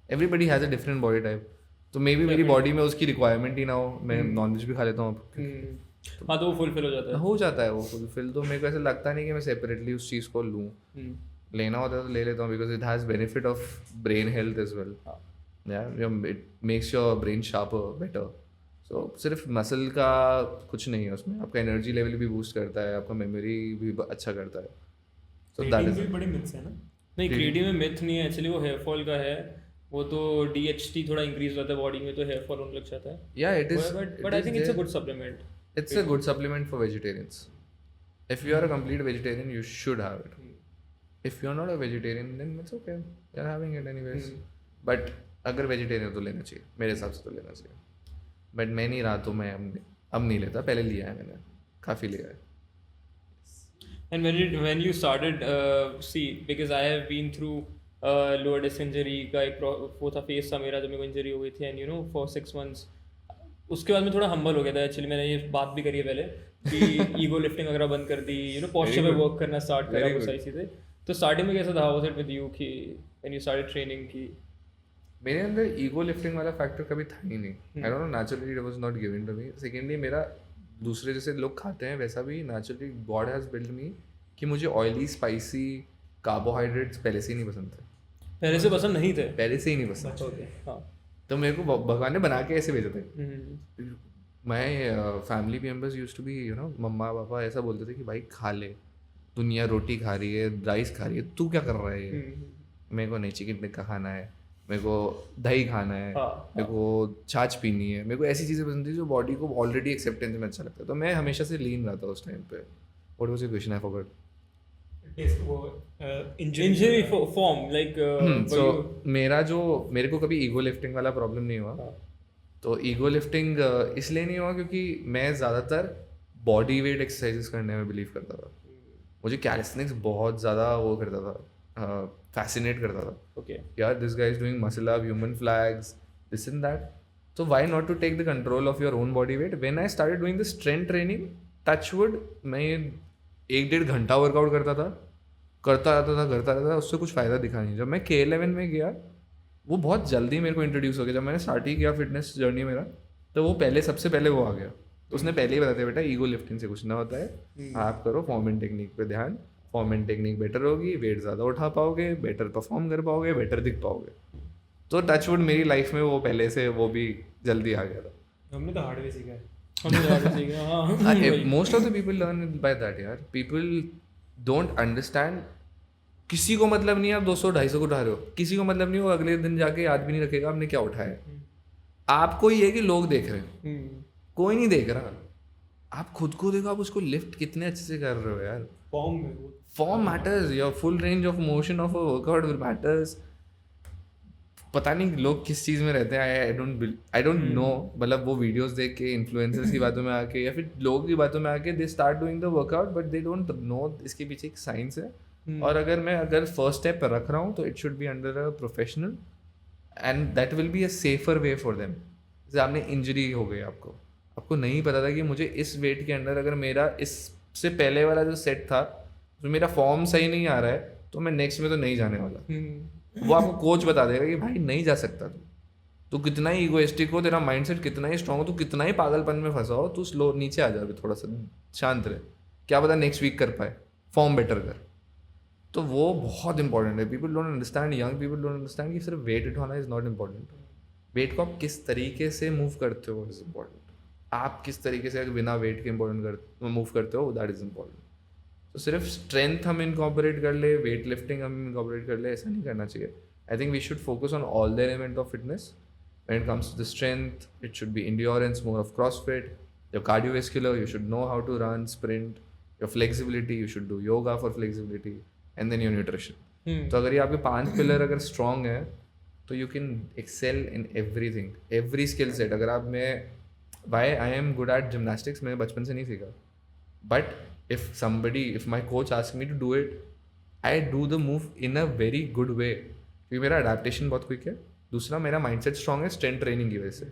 Everybody has a different body type. तो मे बी मेरी बॉडी में उसकी रिक्वायरमेंट ही ना हो. मैं नॉनवेज भी खा लेता हूँ हाँ तो वो फुलफिल हो जाता है। हो जाता है वो फुलफिल। तो मेरे को ऐसा लगता नहीं कि मैं सेपरेटली उस चीज़ को लूँ। लेना होता है तो ले लेता हूँ, because it has benefit of brain health as well. It makes your brain sharper better. So सिर्फ मसल का कुछ नहीं है उसमें, आपका एनर्जी लेवल भी बूस्ट करता है, आपका मेमोरी भी अच्छा करता है। सो दैट Creatine इज भी बड़े मिथ्स है ना। नहीं क्रिएटिव में मिथ नहीं है एक्चुअली, वो हेयर फॉल का है। वो तो DHT थोड़ा इंक्रीज होता है बॉडी में तो हेयर फॉल होने लग जाता है। या it is but I think it's a good supplement. It's a good supplement for vegetarians. If you are a complete vegetarian, you should have it. If you're not a vegetarian, then it's okay. You're having it anyways. But अगर vegetarian हो तो लेना चाहिए, मेरे हिसाब से तो लेना चाहिए. But मैं नहीं रहा तो मैं अब नहीं लेता, पहले लिया है मैंने, काफ़ी लिया है. And when you started, see, because I have been through lower disc injury का एक वो था फेस था मेरा जब मेरे को इंजरी हो गई थी, and you know for 6 months उसके बाद मैं थोड़ा हम्बल हो गया था एक्चुअली। मैंने ये बात भी करी है पहले कि ईगो लिफ्टिंग वगैरह बंद कर दी, यू नो पोस्चर पे वर्क करना स्टार्ट करा, वो सारी चीज़ें। तो स्टार्टिंग में कैसा था, वाज इट विद यू कि व्हेन यू स्टार्टेड ट्रेनिंग की? मेरे अंदर ईगो लिफ्टिंग वाला फैक्टर कभी था ही नहीं. I don't know, naturally it was not given to me. Secondly मेरा दूसरे जैसे लोग खाते हैं वैसा भी naturally God has build me कि मुझे ऑयली स्पाइसी कार्बोहाइड्रेट्स पहले से ही नहीं पसंद थे. पहले से पसंद नहीं थे? पहले से ही नहीं पसंद. ओके हाँ। तो मेरे को भगवान ने बना के ऐसे भेजे थे. मैं family members use to be you know, मम्मा पापा ऐसा बोलते थे कि भाई खा ले, दुनिया रोटी खा रही है, राइस खा रही है, तू क्या कर रहा है ये? मेरे को नहीं चिकन टिक्का खाना है, मेरे को दही खाना है, मेरे को छाछ पीनी है, मेरे को ऐसी चीज़ें पसंद थी जो बॉडी को ऑलरेडी एक्सेप्टेंस में अच्छा लगता है. तो मैं हमेशा से लीन रहा था उस टाइम पे. What was your question? I forgot. Injury form like so मेरे को कभी ईगो लिफ्टिंग वाला प्रॉब्लम नहीं हुआ. तो ईगो लिफ्टिंग इसलिए नहीं हुआ क्योंकि मैं ज़्यादातर बॉडी वेट एक्सरसाइजेस करने में बिलीव करता था. मुझे कैलिस्थेनिक्स बहुत ज़्यादा वो करता था, फैसिनेट करता था. ओके यार this guys doing muscle up, human flags, this and that. So why not to take the control of your own body weight? When I started doing the strength training, touchwood, मैं 1-1.5 घंटा workout करता रहता था, उससे कुछ फ़ायदा दिखा नहीं. जब मैं K11 में गया, वो बहुत जल्दी मेरे को इंट्रोड्यूस हो गया. जब मैंने स्टार्ट ही किया फिटनेस जर्नी मेरा, तो वो सबसे पहले वो आ गया. तो उसने पहले ही बता दिया, बेटा ईगो लिफ्टिंग से कुछ ना होता है, आप करो फॉर्म एंड टेक्निक पे ध्यान. फॉर्म एंड टेक्निक बेटर होगी, वेट ज़्यादा उठा पाओगे, बेटर परफॉर्म कर पाओगे, बेटर दिख पाओगे. तो टचवुड मेरी लाइफ में वो पहले से वो भी जल्दी आ गया था. हमने तो हार्डवेयर सीखा है. Most of the people learn by that. यार पीपल डोंट अंडरस्टैंड. किसी को मतलब नहीं आप 200-250 को उठा रहे हो, किसी को मतलब नहीं वो अगले दिन जाके याद भी नहीं रखेगा आपने क्या उठाया है. आपको ये है कि लोग देख रहे हैं, कोई नहीं देख रहा. आप खुद को देखो, आप उसको लिफ्ट कितने अच्छे से कर रहे हो यार. Form matters, your full range of motion of a workout will matters. पता नहीं लोग किस चीज़ में रहते हैं. आई डोंट नो. मतलब वो वीडियोस देख के इन्फ्लुएंसर्स की बातों में आके या फिर लोगों की बातों में आके they start doing the workout, but they don't know इसके पीछे एक साइंस है. और अगर फर्स्ट स्टेप पर रख रहा हूँ तो it should be under a professional and that will be a safer way for them. जैसे आपने इंजरी हो गई, आपको नहीं पता था कि मुझे इस वेट के अंदर अगर मेरा इससे पहले वाला जो सेट था, जो मेरा फॉर्म सही नहीं आ रहा है, तो मैं नेक्स्ट में तो नहीं जाने वाला. वो आपको कोच बता देगा कि भाई नहीं जा सकता तू कितना ही ईगोइस्टिक हो, तेरा माइंडसेट कितना ही स्ट्रांग हो, तू कितना ही पागलपन में फंसा हो, तू स्लो नीचे आ जा, थोड़ा सा शांत रहे, क्या पता नेक्स्ट वीक कर पाए, फॉर्म बेटर कर. तो वो बहुत इंपॉर्टेंट है. People don't understand, young people don't understand कि सिर्फ वेट उठाना इज़ नॉट इम्पॉर्टेंट. वेट को आप किस तरीके से मूव करते हो इज़ इम्पॉर्टेंट. आप किस तरीके से बिना वेट के मूव करते हो, दैट इज़ इम्पॉर्टेंट. तो सिर्फ स्ट्रेंथ हम इनकॉर्पोरेट कर ले, वेट लिफ्टिंग हम इनकॉर्पोरेट कर ले, ऐसा नहीं करना चाहिए. I think we should focus on all the element of fitness. When it comes to the strength, it should be endurance, more of CrossFit. Your cardiovascular, you should know how to run, sprint. Your flexibility, you should do yoga for flexibility. And then your nutrition. तो अगर ये आपके 5 pillar अगर strong है तो you can excel in everything, every skill set. अगर आप I am good at gymnastics, मैंने बचपन से नहीं सीखा. But if my coach asks me to do it, I do the move in a very good way. क्योंकि मेरा adaptation बहुत क्विक है. दूसरा मेरा माइंडसेट स्ट्रॉन्ग है स्ट्रेंथ ट्रेनिंग की वजह से,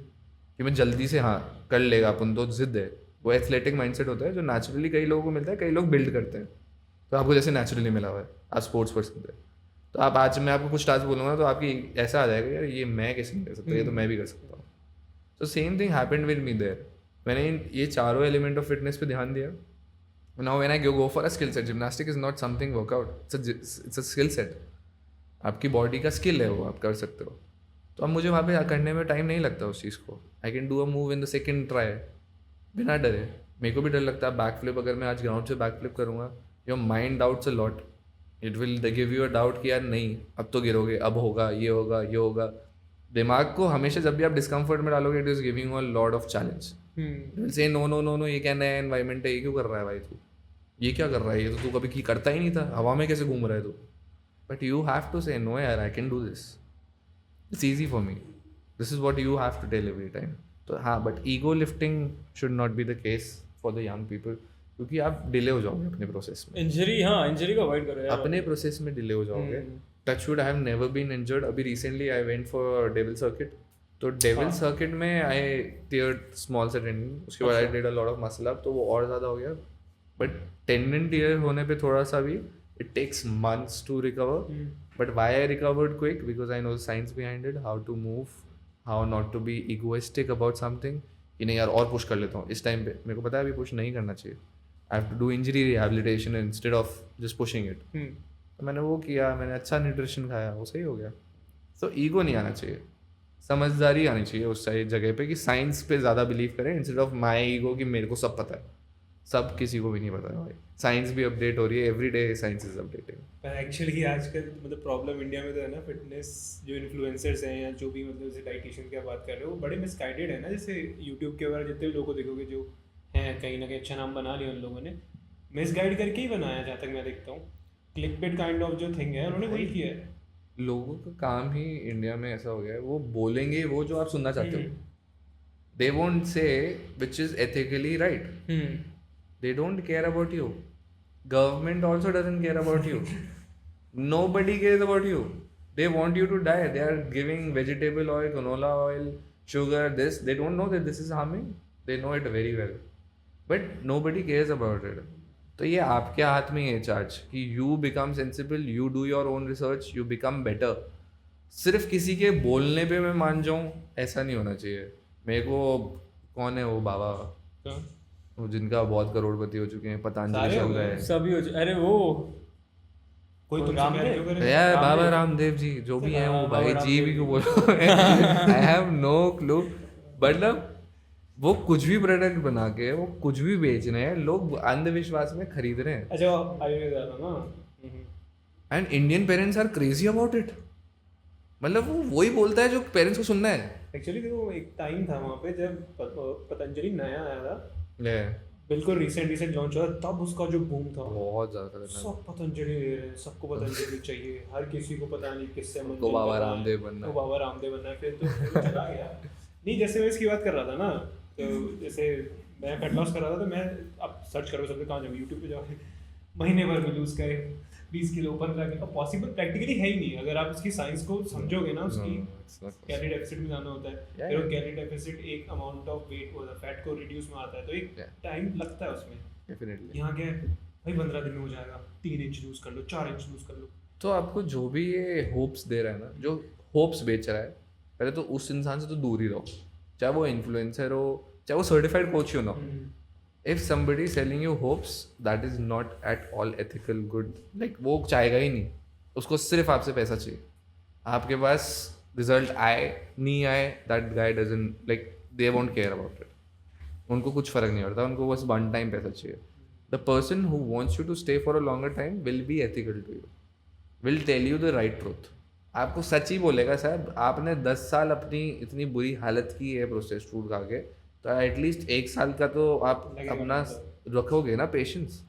कि मैं जल्दी से हाँ कर लेगा अपन, तो जिद है. वो एथलेटिक माइंडसेट होता है जो नेचुरली कई लोगों को मिलता है, कई लोग बिल्ड करते हैं. तो आपको जैसे नेचुरली मिला हुआ है, आप स्पोर्ट्स पर्सन थे, तो आप आज मैं आपको कुछ टास्क बोलूँगा तो आपकी ऐसा आ जाएगा यार ये मैं कैसे नहीं कर सकता, ये तो मैं भी कर सकता हूँ. So same thing happened with me there. मैंने ये चारों एलिमेंट ऑफ फिटनेस पे ध्यान दिया. Now when I go for a skill set, gymnastic is not something workout. It's a skill set. आपकी बॉडी का स्किल है वो, आप कर सकते हो. तो अब मुझे वहाँ पे करने में टाइम नहीं लगता उस चीज़ को. आई can do a move in the second try बिना डरे. मेरे को भी डर लगता है बैक फ्लिप. अगर मैं आज ग्राउंड से बैक फ्लिप करूँगा, your mind doubts a lot. It will give you a doubt कि यार नहीं, अब तो गिरोगे, अब होगा, ये होगा, ये होगा. दिमाग को हमेशा जब भी आप डिस्कम्फर्ट में डालोगे, it is giving a lot of challenge. से नो नो नो नो, ये क्या नया एनवायरमेंट है, ये क्यों कर रहा है भाई तू, ये क्या कर रहा है, ये तो तू कभी की करता ही नहीं था, हवा में कैसे घूम रहा है तू. But you have to say no यार, I can do this, it's easy for me, this is what you have to tell every time. तो हाँ, but ego lifting should not be the case for the young people, क्योंकि आप delay हो जाओगे अपने process में. Injury को avoid करो यार. अपने प्रोसेस में डिले हो जाओगे. Touch wood I have never been injured. अभी recently I went for devil circuit. तो डेविल सर्किट में आई टियर्ड स्मॉल से टेंडन. उसके बाद I did a lot of muscle up, तो वो और ज़्यादा हो गया. बट टेंडन टियर होने पे थोड़ा सा भी it takes months to recover. But why I recovered quick, because I know the science behind it, how to move, how not to be egoistic about something. कि नहीं यार और पुश कर लेता हूँ इस टाइम पे, मेरे को पता है अभी पुश नहीं करना चाहिए. I have to do injury rehabilitation instead of just pushing it. तो मैंने वो किया, मैंने अच्छा न्यूट्रिशन खाया, वो सही हो गया. तो ईगो नहीं आना चाहिए, समझदारी आनी चाहिए उस सही जगह पे कि साइंस पे ज़्यादा बिलीव करें इंस्टेड ऑफ माई ईगो कि मेरे को सब पता है. सब किसी को भी नहीं पता है भाई. साइंस भी अपडेट हो रही है, every day science is updating. पर एक्चुअली आजकल मतलब प्रॉब्लम इंडिया में तो है ना, फिटनेस जो इन्फ्लुएंसर्स हैं या जो भी मतलब जैसे डाइटिशियन की आप बात कर रहे हो, वो बड़े मिसगाइडेड है ना. जैसे यूट्यूब के वगैरह जितने भी लोगों को देखोगे जो हैं, कहीं ना कहीं अच्छा नाम बना लिया उन लोगों ने, मिसगाइड करके ही बनाया, जहाँ तक मैं देखता हूँ. क्लिकबेट काइंड ऑफ जो थिंग है उन्होंने वही किया है. लोगों का काम ही इंडिया में ऐसा हो गया है, वो बोलेंगे वो जो आप सुनना चाहते हो. They won't say which is ethically right. They don't care about you. Government also doesn't care about you. Nobody cares about you. They want you to die. They are giving vegetable oil, canola oil, sugar, this. They don't know that this is harming. They know it very well. But nobody cares about it. तो ये आपके हाथ में है charge कि you become sensible, you do your own research, you become better. सिर्फ किसी के बोलने पे मैं मान जाऊँ, ऐसा नहीं होना चाहिए. मेरे को कौन है वो बाबा, वो जिनका बहुत करोड़पति हो चुके हैं, पतंजलि चल रहा है, सभी हो अरे वो कोई तुमसे रामदेव? प्यार क्यों करे? यार बाबा रामदेव जी जो भी हैं, वो भाई जी भी क्यों बोलो, आई हैव नो क्लू. मतलब वो कुछ भी प्रोडक्ट बना के वो कुछ भी बेच रहे हैं, लोग अंधविश्वास में खरीद रहे हैं. अच्छा आयुर्वेद वाला ना. And Indian parents are crazy about it. मतलब वो वही बोलता है जो पेरेंट्स को सुनना है. एक्चुअली देखो एक टाइम था वहाँ पे जब पतंजलि नया आया था, Yeah. बिल्कुल रिसेंट लॉन्च हुआ, तब उसका जो बूम था, बहुत ज़्यादा सब पतंजलि ले रहे हैं, सबको पतंजलि चाहिए, हर किसी को पता नहीं किससे तो बाबा रामदेव बनना है. तो बाबा रामदेव बनना है. फिर तो चला गया. नहीं, जैसे मैं इसकी बात कर रहा था ना, तो जैसे मैं फैट लॉस कर रहा था, तो मैं अब सर्च करो सबसे, कहाँ जाओगे, यूट्यूब पे जाओगे, महीने भर में लूज़ करे 20 किलो 15 किलो. पॉसिबल प्रैक्टिकली है ही नहीं. अगर आप उसकी साइंस को समझोगे ना, उसकी कैलोरी डेफिसिट में जाना होता है, फिर वो कैलोरी डेफिसिट एक अमाउंट ऑफ वेट होता है, फैट को रिड्यूस में आता है, तो एक टाइम लगता है उसमें. डेफिनेटली. यहाँ क्या है भाई, 15 दिन में हो जाएगा, 3 इंच लूज कर लो, 4 इंच लूज कर लो. तो आपको जो भी ये होप्स दे रहा है ना, जो होप्स बेच रहा है, पहले तो उस इंसान से तो दूर ही रहो. चाहे वो इन्फ्लुएंसर हो, चाहे वो सर्टिफाइड कोच हो ना. If somebody is selling you hopes, that is not at all ethical, good. Like वो चाहेगा ही नहीं, उसको सिर्फ आपसे पैसा चाहिए. आपके पास रिजल्ट आए नहीं आए, that guy doesn't like, they won't care about it. उनको कुछ फर्क नहीं पड़ता, उनको बस वन टाइम पैसा चाहिए. The person who wants you to stay for a longer time will be ethical to you, will tell you the right truth. आपको सच ही बोलेगा, साहब आपने 10 साल अपनी इतनी बुरी हालत की है प्रोसेस्ड फूड खा के, तो एटलीस्ट 1 साल का तो आप अपना रखोगे ना पेशेंस.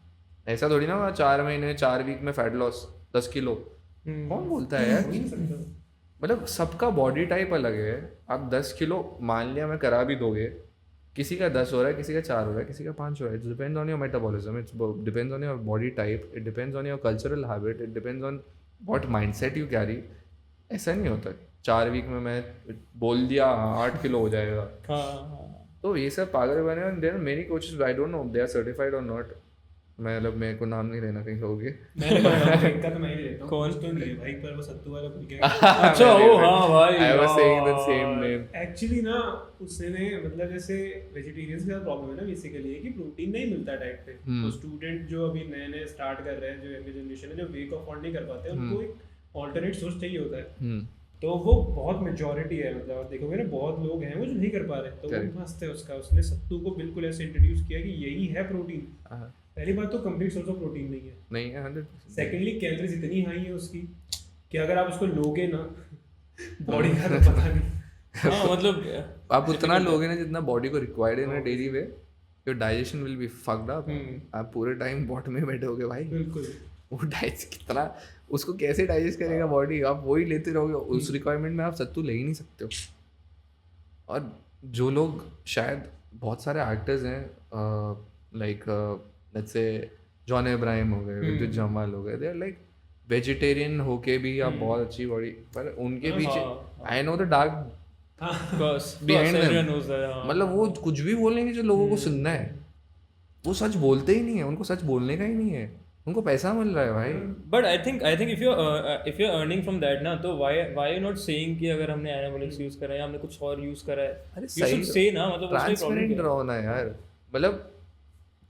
ऐसा थोड़ी ना 4 महीने 4 वीक में फैट लॉस 10 किलो, कौन बोलता है यार. मतलब सबका बॉडी टाइप अलग है. आप 10 किलो मान लिया मैं करा भी दोगे, किसी का 10 हो रहा है, किसी का 4 हो रहा है, किसी का 5 हो रहा है. It depends on your metabolism, it's depends on your body type, it depends on your cultural habit, it depends on what mindset you carry. ऐसा नहीं होता 4 वीक में मैं बोल दिया 8 किलो हो जाएगा. तो ये सब पागल बने. There many coaches, I don't know they are certified और नॉट, मतलब मेरे को नाम नहीं लेना कहीं लोगे मैंने बताया इनका तो मैं ही लेता हूँ कौन? कुछ तो नहीं है भाई पर वो सत्तू वाला भूल गया अच्छा ओ हाँ भाई I was saying the यार। same name. एक्चुअली ना उसने मतलब जैसे वेजिटेरियंस का प्रॉब्लम है ना बेसिकली कि प्रोटीन नहीं मिलता डाइट पे तो स्टूडेंट जो अभी नए नए स्टार्ट कर रहे हैं जो यंग जनरेशन है जो वेक अफोर्ड नहीं कर पाते हैं उनको एक ऑल्टरनेट सोर्स चाहिए होता है तो वो बहुत मेजॉरिटी है मतलब आप देखोगे ना बहुत लोग हैं वो जो नहीं कर पा रहे तो वो मस्त है उसका उसने सत्तू को बिल्कुल ऐसे इंट्रोड्यूस किया कि यही है प्रोटीन पहली बात तो कंप्लीट सोर्स ऑफ प्रोटीन नहीं है नहीं है 100%. सेकेंडली कैलोरीज इतनी हाई है उसकी कि अगर आप उसको लोगे ना बॉडी का तो पता नहीं हाँ मतलब आप उतना लोगे ना जितना बॉडी को रिक्वायर्ड है ना daily way your digestion will be fucked up. आप पूरे टाइम बॉट में बैठोगे भाई बिल्कुल वो डाइजेस्ट कितना उसको कैसे डाइजेस्ट करेगा बॉडी आप वही लेते रहोगे उस रिक्वायरमेंट में आप सत्तू ले ही नहीं सकते हो. और जो लोग शायद बहुत सारे एक्टर्स हैं like let's say John Ibrahim हो गए विद्युत जमाल हो गए दे आर लाइक वेजिटेरियन होके भी आप बहुत अच्छी बॉडी पर उनके पीछे आई know the dark behind them. मतलब वो कुछ भी बोलेंगे जो लोगों को सुनना है वो सच बोलते ही नहीं है उनको सच बोलने का ही नहीं है उनको पैसा मिल रहा है भाई. But I think if you earning from that ना तो व्हाई नॉट सेइंग कि अगर हमने एनाबॉलिक्स यूज करा है या हमने कुछ और यूज करा है अरे यू शुड से ना मतलब उसमें ट्रांसपेरेंट प्रॉब्लम रहो ना यार. मतलब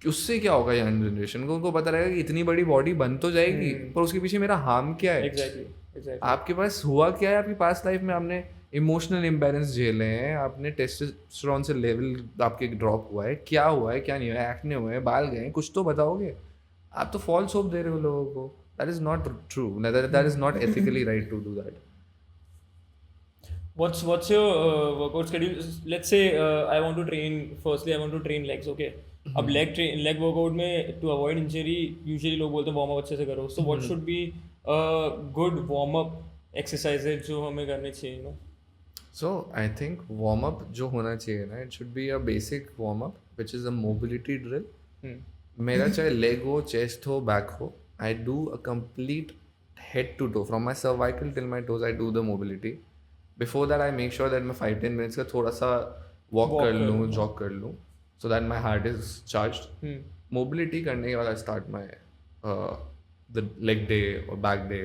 उससे क्या होगा यंग जनरेशन को उनको पता रहेगा कि इतनी बड़ी बॉडी बन तो जाएगी पर उसके पीछे मेरा हार्म क्या है. एग्जैक्टली आपके पास हुआ क्या है आपकी पास्ट लाइफ में आपने इमोशनल इम्बैलेंस झेले हैं आपने टेस्टोस्टेरोन से लेवल आपके ड्रॉप हुआ है क्या हुआ है क्या नहीं हुआ है एक्ने हुए हैं बाल गए कुछ तो बताओगे. आप तो फॉल्स होप दे रहे हो लोगों को. That is not true. That is not ethically right to do that. What's your workout schedule? Let's say I want to train. Firstly, I want to train legs. Okay. अब leg workout में to avoid injury usually लोग बोलते हैं warm up अच्छे से करो. So what should be a good warm up exercises जो हमें करने चाहिए ना? So I think warm up जो होना चाहिए ना it should be a basic warm up which is a mobility drill. मेरा चाहे लेग हो चेस्ट हो बैक हो I do a complete head to toe from my cervical till my toes I do the mobility. Before that I make sure that मैं 5-10 minutes का थोड़ा सा walk कर लूँ जॉग कर लूँ so that my heart is charge. Mobility करने के बाद I start my the leg day और back day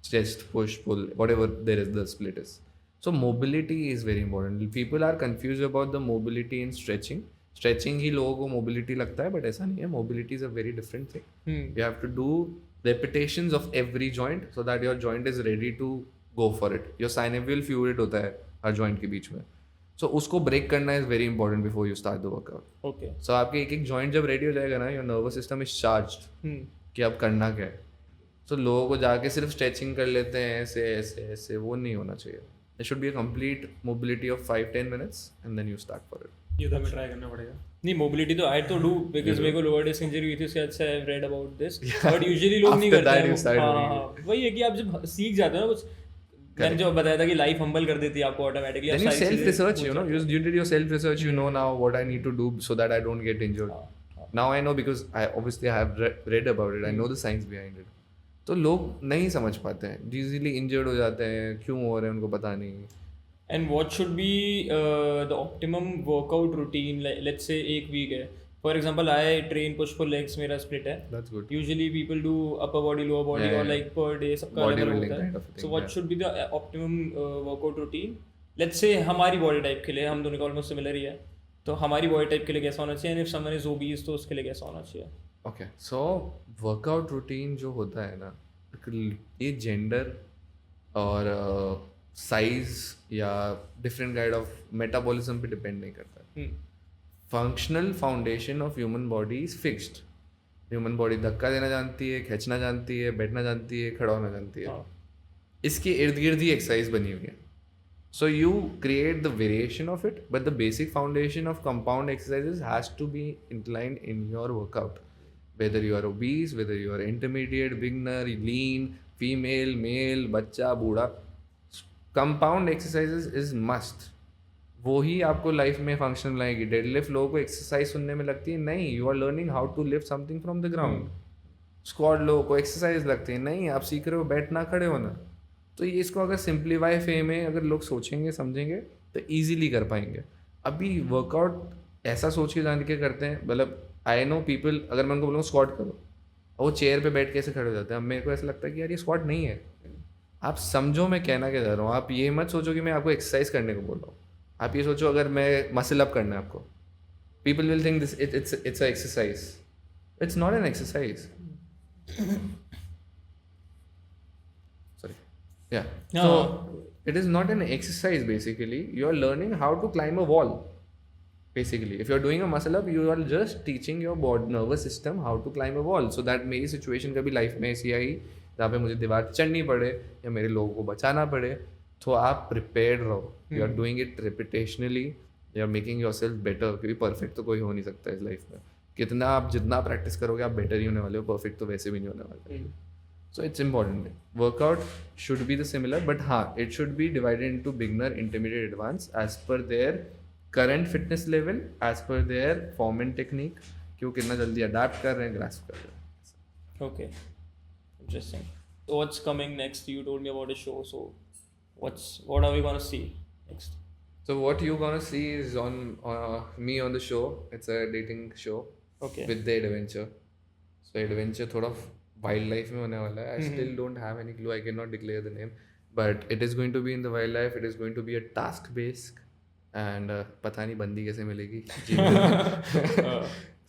chest push pull whatever there is the split is. So mobility is very important. People are confused about the mobility in stretching. Stretching ही लोगों को mobility लगता है but ऐसा नहीं है. Mobility is a very different thing. You have to do repetitions of every joint so that your joint is ready to go for it. Your synovial fluid होता है हर joint के बीच में. So उसको break करना is very important before you start the workout. Okay. So आपके एक एक joint जब ready हो जाएगा ना your nervous system is charged कि अब करना क्या है. तो लोगों को जाके सिर्फ स्ट्रेचिंग कर लेते हैं ऐसे ऐसे ऐसे वो नहीं होना चाहिए. There should be a complete mobility of 5-10 minutes and then you start for it. ये तो हमें ट्राई करना पड़ेगा. नहीं मोबिलिटी तो आई तो डू बिकॉज मेरे को लोअर डिस्क इंजरी हुई थी उसके बाद से I have read about this but usually लोग नहीं करते हैं. हाँ वही है कि आप जब सीख जाते हो ना कुछ मैंने जो बताया था कि लाइफ हम्बल कर देती है आपको automatically. Then you self research, you know, you did your self research, you know now what I need to do so that I don't get injured. Now I know because I have read about it. I know the science behind it. तो लोग नहीं समझ पाते हैं easily injured हो जाते हैं क्यों हो रहे हैं उनको पता नहीं. And what should be the optimum workout routine let's say एक वीक है for example I train push pull legs मेरा स्प्लिट है. That's good. Usually people do upper body lower body और लाइक पर डे सबका अलग अलग होता है. So what should be the optimum workout routine let's say हमारी बॉडी टाइप के लिए हम दोनों का ऑलमोस्ट सिमिलर ही है तो हमारी बॉडी टाइप के लिए कैसा होना चाहिए and if someone is obese तो उसके लिए कैसा होना चाहिए. ओके सो वर्कआउट रूटीन जो होता है ना ये जेंडर और साइज या डिफरेंट काइंड ऑफ मेटाबॉलिज्म पे डिपेंड नहीं करता. Functional foundation of human body is fixed. Human body धक्का देना जानती है खींचना जानती है बैठना जानती है खड़ा होना जानती है. इसके इर्द गिर्द ही एक्सरसाइज बनी हुई है. So you create the variation of it but the basic foundation of compound exercises has to be inclined in your workout. Whether you are obese, whether you are intermediate, beginner, lean, female, male, बच्चा बूढ़ा, compound exercises is must. वो ही आपको life में function लाएगी. Deadlift लोगों को exercise सुनने में लगती है नहीं. You are learning how to lift something from the ground. Squat लोगों को एक्सरसाइज लगती है नहीं आप सीख रहे हो बैठना खड़े होना. तो ये इसको अगर सिंप्लीफाई फे में अगर लोग सोचेंगे समझेंगे तो ईजिली कर पाएंगे. अभी वर्कआउट ऐसा सोच के जान के करते हैं मतलब आई नो पीपल, अगर मैं उनको बोलूँगा स्क्वाट करो और वो चेयर पे बैठ के ऐसे खड़े हो जाते हैं, अब मेरे को ऐसा लगता है कि यार ये स्क्वाट नहीं है। आप समझो मैं कहना क्या चाह रहा हूँ। आप ये मत सोचो कि मैं आपको एक्सरसाइज करने को बोल रहा हूँ। आप ये सोचो अगर मैं मसल अप करना है आपको, people will think this it's a exercise. It's not an exercise. Sorry. Yeah. No. So it is not an exercise. Basically, you are learning how to climb a wall. Basically, if you are doing a muscle up, you are just teaching your body nervous system how to climb a wall. So that मेरी situation कभी life में ऐसी आई जहाँ पे मुझे दीवार चढ़नी पड़े या मेरे लोगों को बचाना पड़े, तो आप प्रिपेयर्ड रहो. You are doing it repetitionally, you are making yourself better. क्योंकि परफेक्ट तो कोई हो नहीं सकता इस लाइफ में. कितना आप जितना प्रैक्टिस करोगे आप बेटर ही होने वाले हो. परफेक्ट तो वैसे भी नहीं होने वाले. So it's important. Workout should be the similar, but हाँ it should be divided into beginner, intermediate, advance as per their current fitness level, as per their form and technique, कि वो कितना जल्दी अडाप्ट कर रहे हैं, ग्रास्प कर रहे हैं. Okay, interesting. So what's coming next? You told me about a show, so what are we gonna see next? So what you're gonna see is on me on the show. It's a dating show. Okay. With the adventure. So adventure थोड़ा wildlife में होने वाला है. I still don't have any clue. I cannot declare the name, but it is going to be in the wildlife. It is going to be a task based, and पता नहीं बंदी कैसे मिलेगी.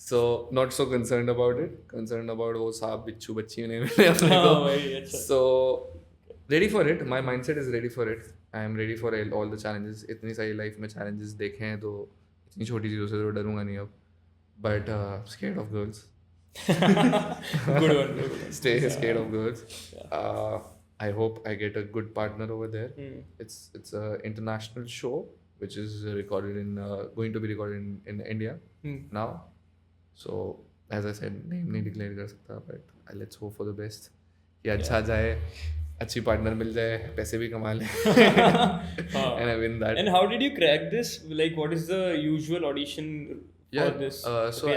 So not so concerned about it. Concerned about वो सांप बिच्छू बच्ची नहीं मिले अपने को. So ready for it. My mindset is ready for it. I am ready for all the challenges. इतनी सारी लाइफ में challenges देखे हैं तो इतनी छोटी चीज़ों से तो डरूंगा नहीं अब. But scared of girls. Good one. Stay scared of girls. I hope I get a good partner over there. It's a international show which is recorded in going to be recorded in India now. So as I said, name नहीं declare कर सकता, but let's hope for the best. कि अच्छा जाए, अच्छी partner मिल जाए, पैसे भी कमा लें, and I win that. And how did you crack this? Like, what is the usual audition for this? So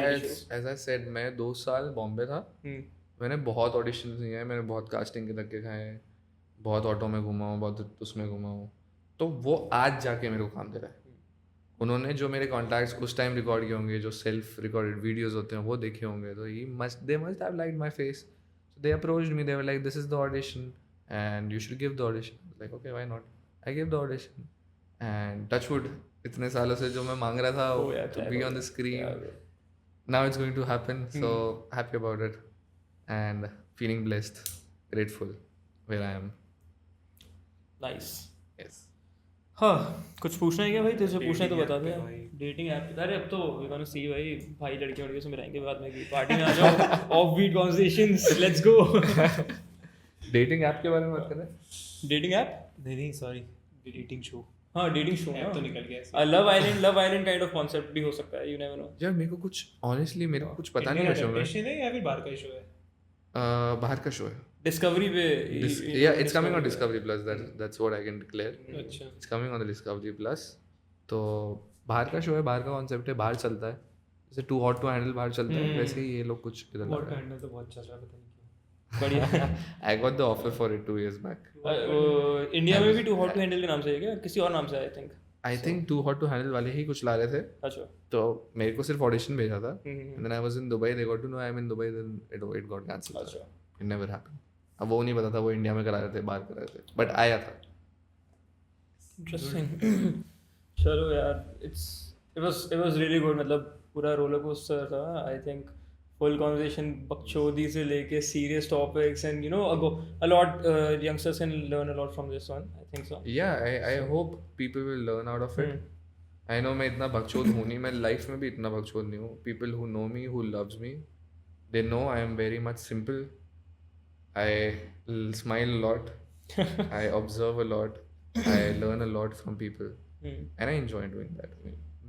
as I said, मैं 2 साल बॉम्बे था. मैंने बहुत ऑडिशंस दिए हैं, मैंने बहुत कास्टिंग के धक्के खाए हैं, बहुत ऑटो में घुमा हूँ, बहुत उसमें घुमा हूँ. तो वो आज जाके मेरे को काम दे रहा है. उन्होंने जो मेरे कॉन्टैक्ट्स उस टाइम रिकॉर्ड किए होंगे, जो सेल्फ रिकॉर्डेड वीडियोस होते हैं वो देखे होंगे, तो they must have liked my face. So they approached me, they were like, this is the audition and you should give the audition. I was like, okay, why not? I gave the audition and touch wood, इतने सालों से जो मैं मांग रहा था to be on the screen, now it's going to happen. So happy about it and feeling blessed, grateful where I am. Nice. Yes. हाँ, कुछ पूछना है क्या भाई? तुझे पूछना है तो बता दे. डेटिंग ऐप, अरे अब तो वी गोना सी भाई लड़कियों लड़कियों से मिलाएंगे बाद में कि पार्टी में आ जाओ. Off beat conversations, let's go. Dating app के बारे में बात कर रहे हैं? डेटिंग ऐप नहीं सॉरी, डेटिंग शो. हाँ, डेटिंग शो तो निकल गया. Love Island kind of concept भी हो सकता है, यू नेवर नो. यार मेरे को कुछ ऑनेस्टली मेरे को कुछ पता नहीं है शो में. है या फिर बाहर का शो है? बाहर का शो है. डिस्कवरी पे. Yeah, it's coming on Discovery Plus. That's what I can declare. अच्छा. It's coming on the Discovery Plus. तो बाहर का शो है, बाहर का कॉन्सेप्ट है, बाहर चलता है. जैसे Too Hot to Handle बाहर चलता है, वैसे ही ये लोग कुछ इधर ला रहे हैं. तो बहुत चल रहा है, पता नहीं क्यों. बढ़िया. I got the offer for it 2 years back. India में भी Too Hot to Handle के नाम से है क्या? किसी और नाम से है I think Too Hot to Handle वाले ही कुछ ला रहे थे. अच्छा. तो मेरे को सिर्फ ऑडिशन भेजा था. And then I was in Dubai. They got to know I'm in Dubai. Then it got cancelled. अच्छा. It never happened. अब वो नहीं पता था वो इंडिया में करा रहे थे, बाहर करा रहे थे, बट आया था. इंटरेस्टिंग. चलो यार, it was really good. मतलब पूरा रोलर कोस्टर था. आई थिंक फुल कॉन्वर्सेशन, बकचोदी से लेके serious topics, and you no a lot youngsters can learn a lot from this one. I think so. Yeah, I hope people will learn out of it. I know मैं इतना बकचोद हूँ नहीं, मैं life में भी इतना बकचोद नहीं हूँ. People who know me, who loves me, they know I am very much simple. I smile a lot. I observe a lot. I learn a lot from people. And I enjoy doing that.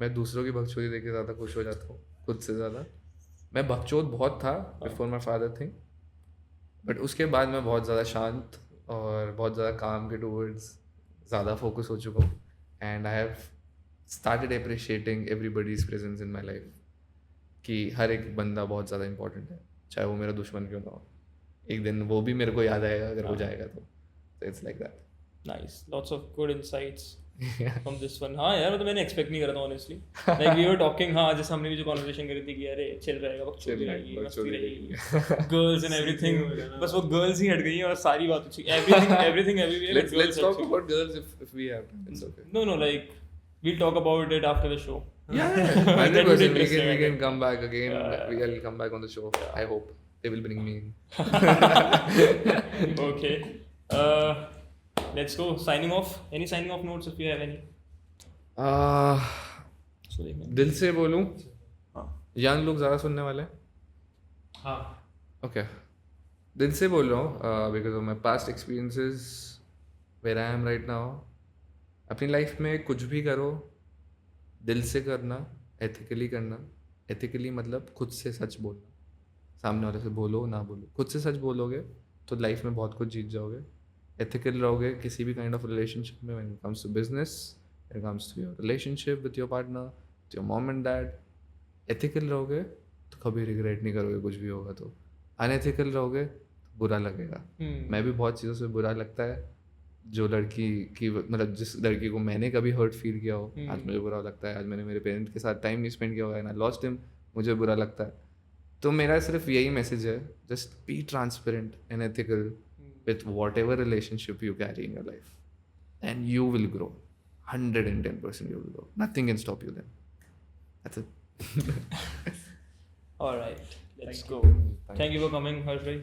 मैं दूसरों की बकचोदी देख के ज़्यादा खुश हो जाता हूँ, खुद से ज़्यादा. मैं बकचोद बहुत था before my father thing. But उसके बाद मैं बहुत ज़्यादा शांत और बहुत ज़्यादा काम के towards ज़्यादा फोकस हो चुका हूँ. And I have started appreciating everybody's presence in my life. कि हर एक बंदा बहुत ज़्यादा important है, चाहे वो मेरा दुश्मन क्यों ना हो. एक दिन वो भी मेरे को याद आएगा अगर हो जाएगा तो. So it's like that. Nice. Lots of good insights. from this one. हाँ यार मतलब मैंने expect नहीं करा था honestly. Like we were talking हाँ जैसे हमने भी जो conversation करी थी कि अरे chill रहेगा बकचोदी रहेगी मस्ती रहेगी girls and everything बस वो girls ही हट गई हैं और सारी बात अच्छी everything everywhere but Let's girls talk actually. about girls if we have to. It's okay. No like we'll talk about it after the show. Yeah, That would be 100%. We interesting, can come back again. Yeah. We'll come back on the show. I hope they will bring me in. Okay. Let's go. Signing off. Any signing off notes if you have any? So देखना. दिल से बोलूं, हाँ. Young लोग ज़्यादा सुनने वाले हैं. हाँ Okay. दिल से बोल रहा हूँ because of my past experiences where I am right now. अपनी लाइफ में कुछ भी करो दिल से करना, एथिकली करना. एथिकली मतलब खुद से सच बोलना. सामने वाले से बोलो ना बोलो, खुद से सच बोलोगे तो लाइफ में बहुत कुछ जीत जाओगे. एथिकल रहोगे किसी भी काइंड ऑफ रिलेशनशिप में. When it comes to business, when it comes to your relationship with your partner, with your mom and dad, ethical रहोगे तो कभी रिग्रेट नहीं करोगे कुछ भी होगा तो. अनएथिकल रहोगे तो बुरा लगेगा. मैं भी बहुत चीज़ों से बुरा लगता है. जो लड़की की मतलब जिस लड़की को मैंने कभी हर्ट फील किया हो, आज मुझे बुरा लगता है. आज मैंने मेरे पेरेंट्स के साथ टाइम नहीं स्पेंड किया होगा एंड आई लॉस्ट हिम, मुझे बुरा लगता है. तो मेरा सिर्फ यही मैसेज है, just be transparent and ethical with whatever relationship you carry in your life, and you will grow. 110% you will grow. Nothing can stop you then. That's it. All right. Let's go. Thank you for coming, Harsh bhai.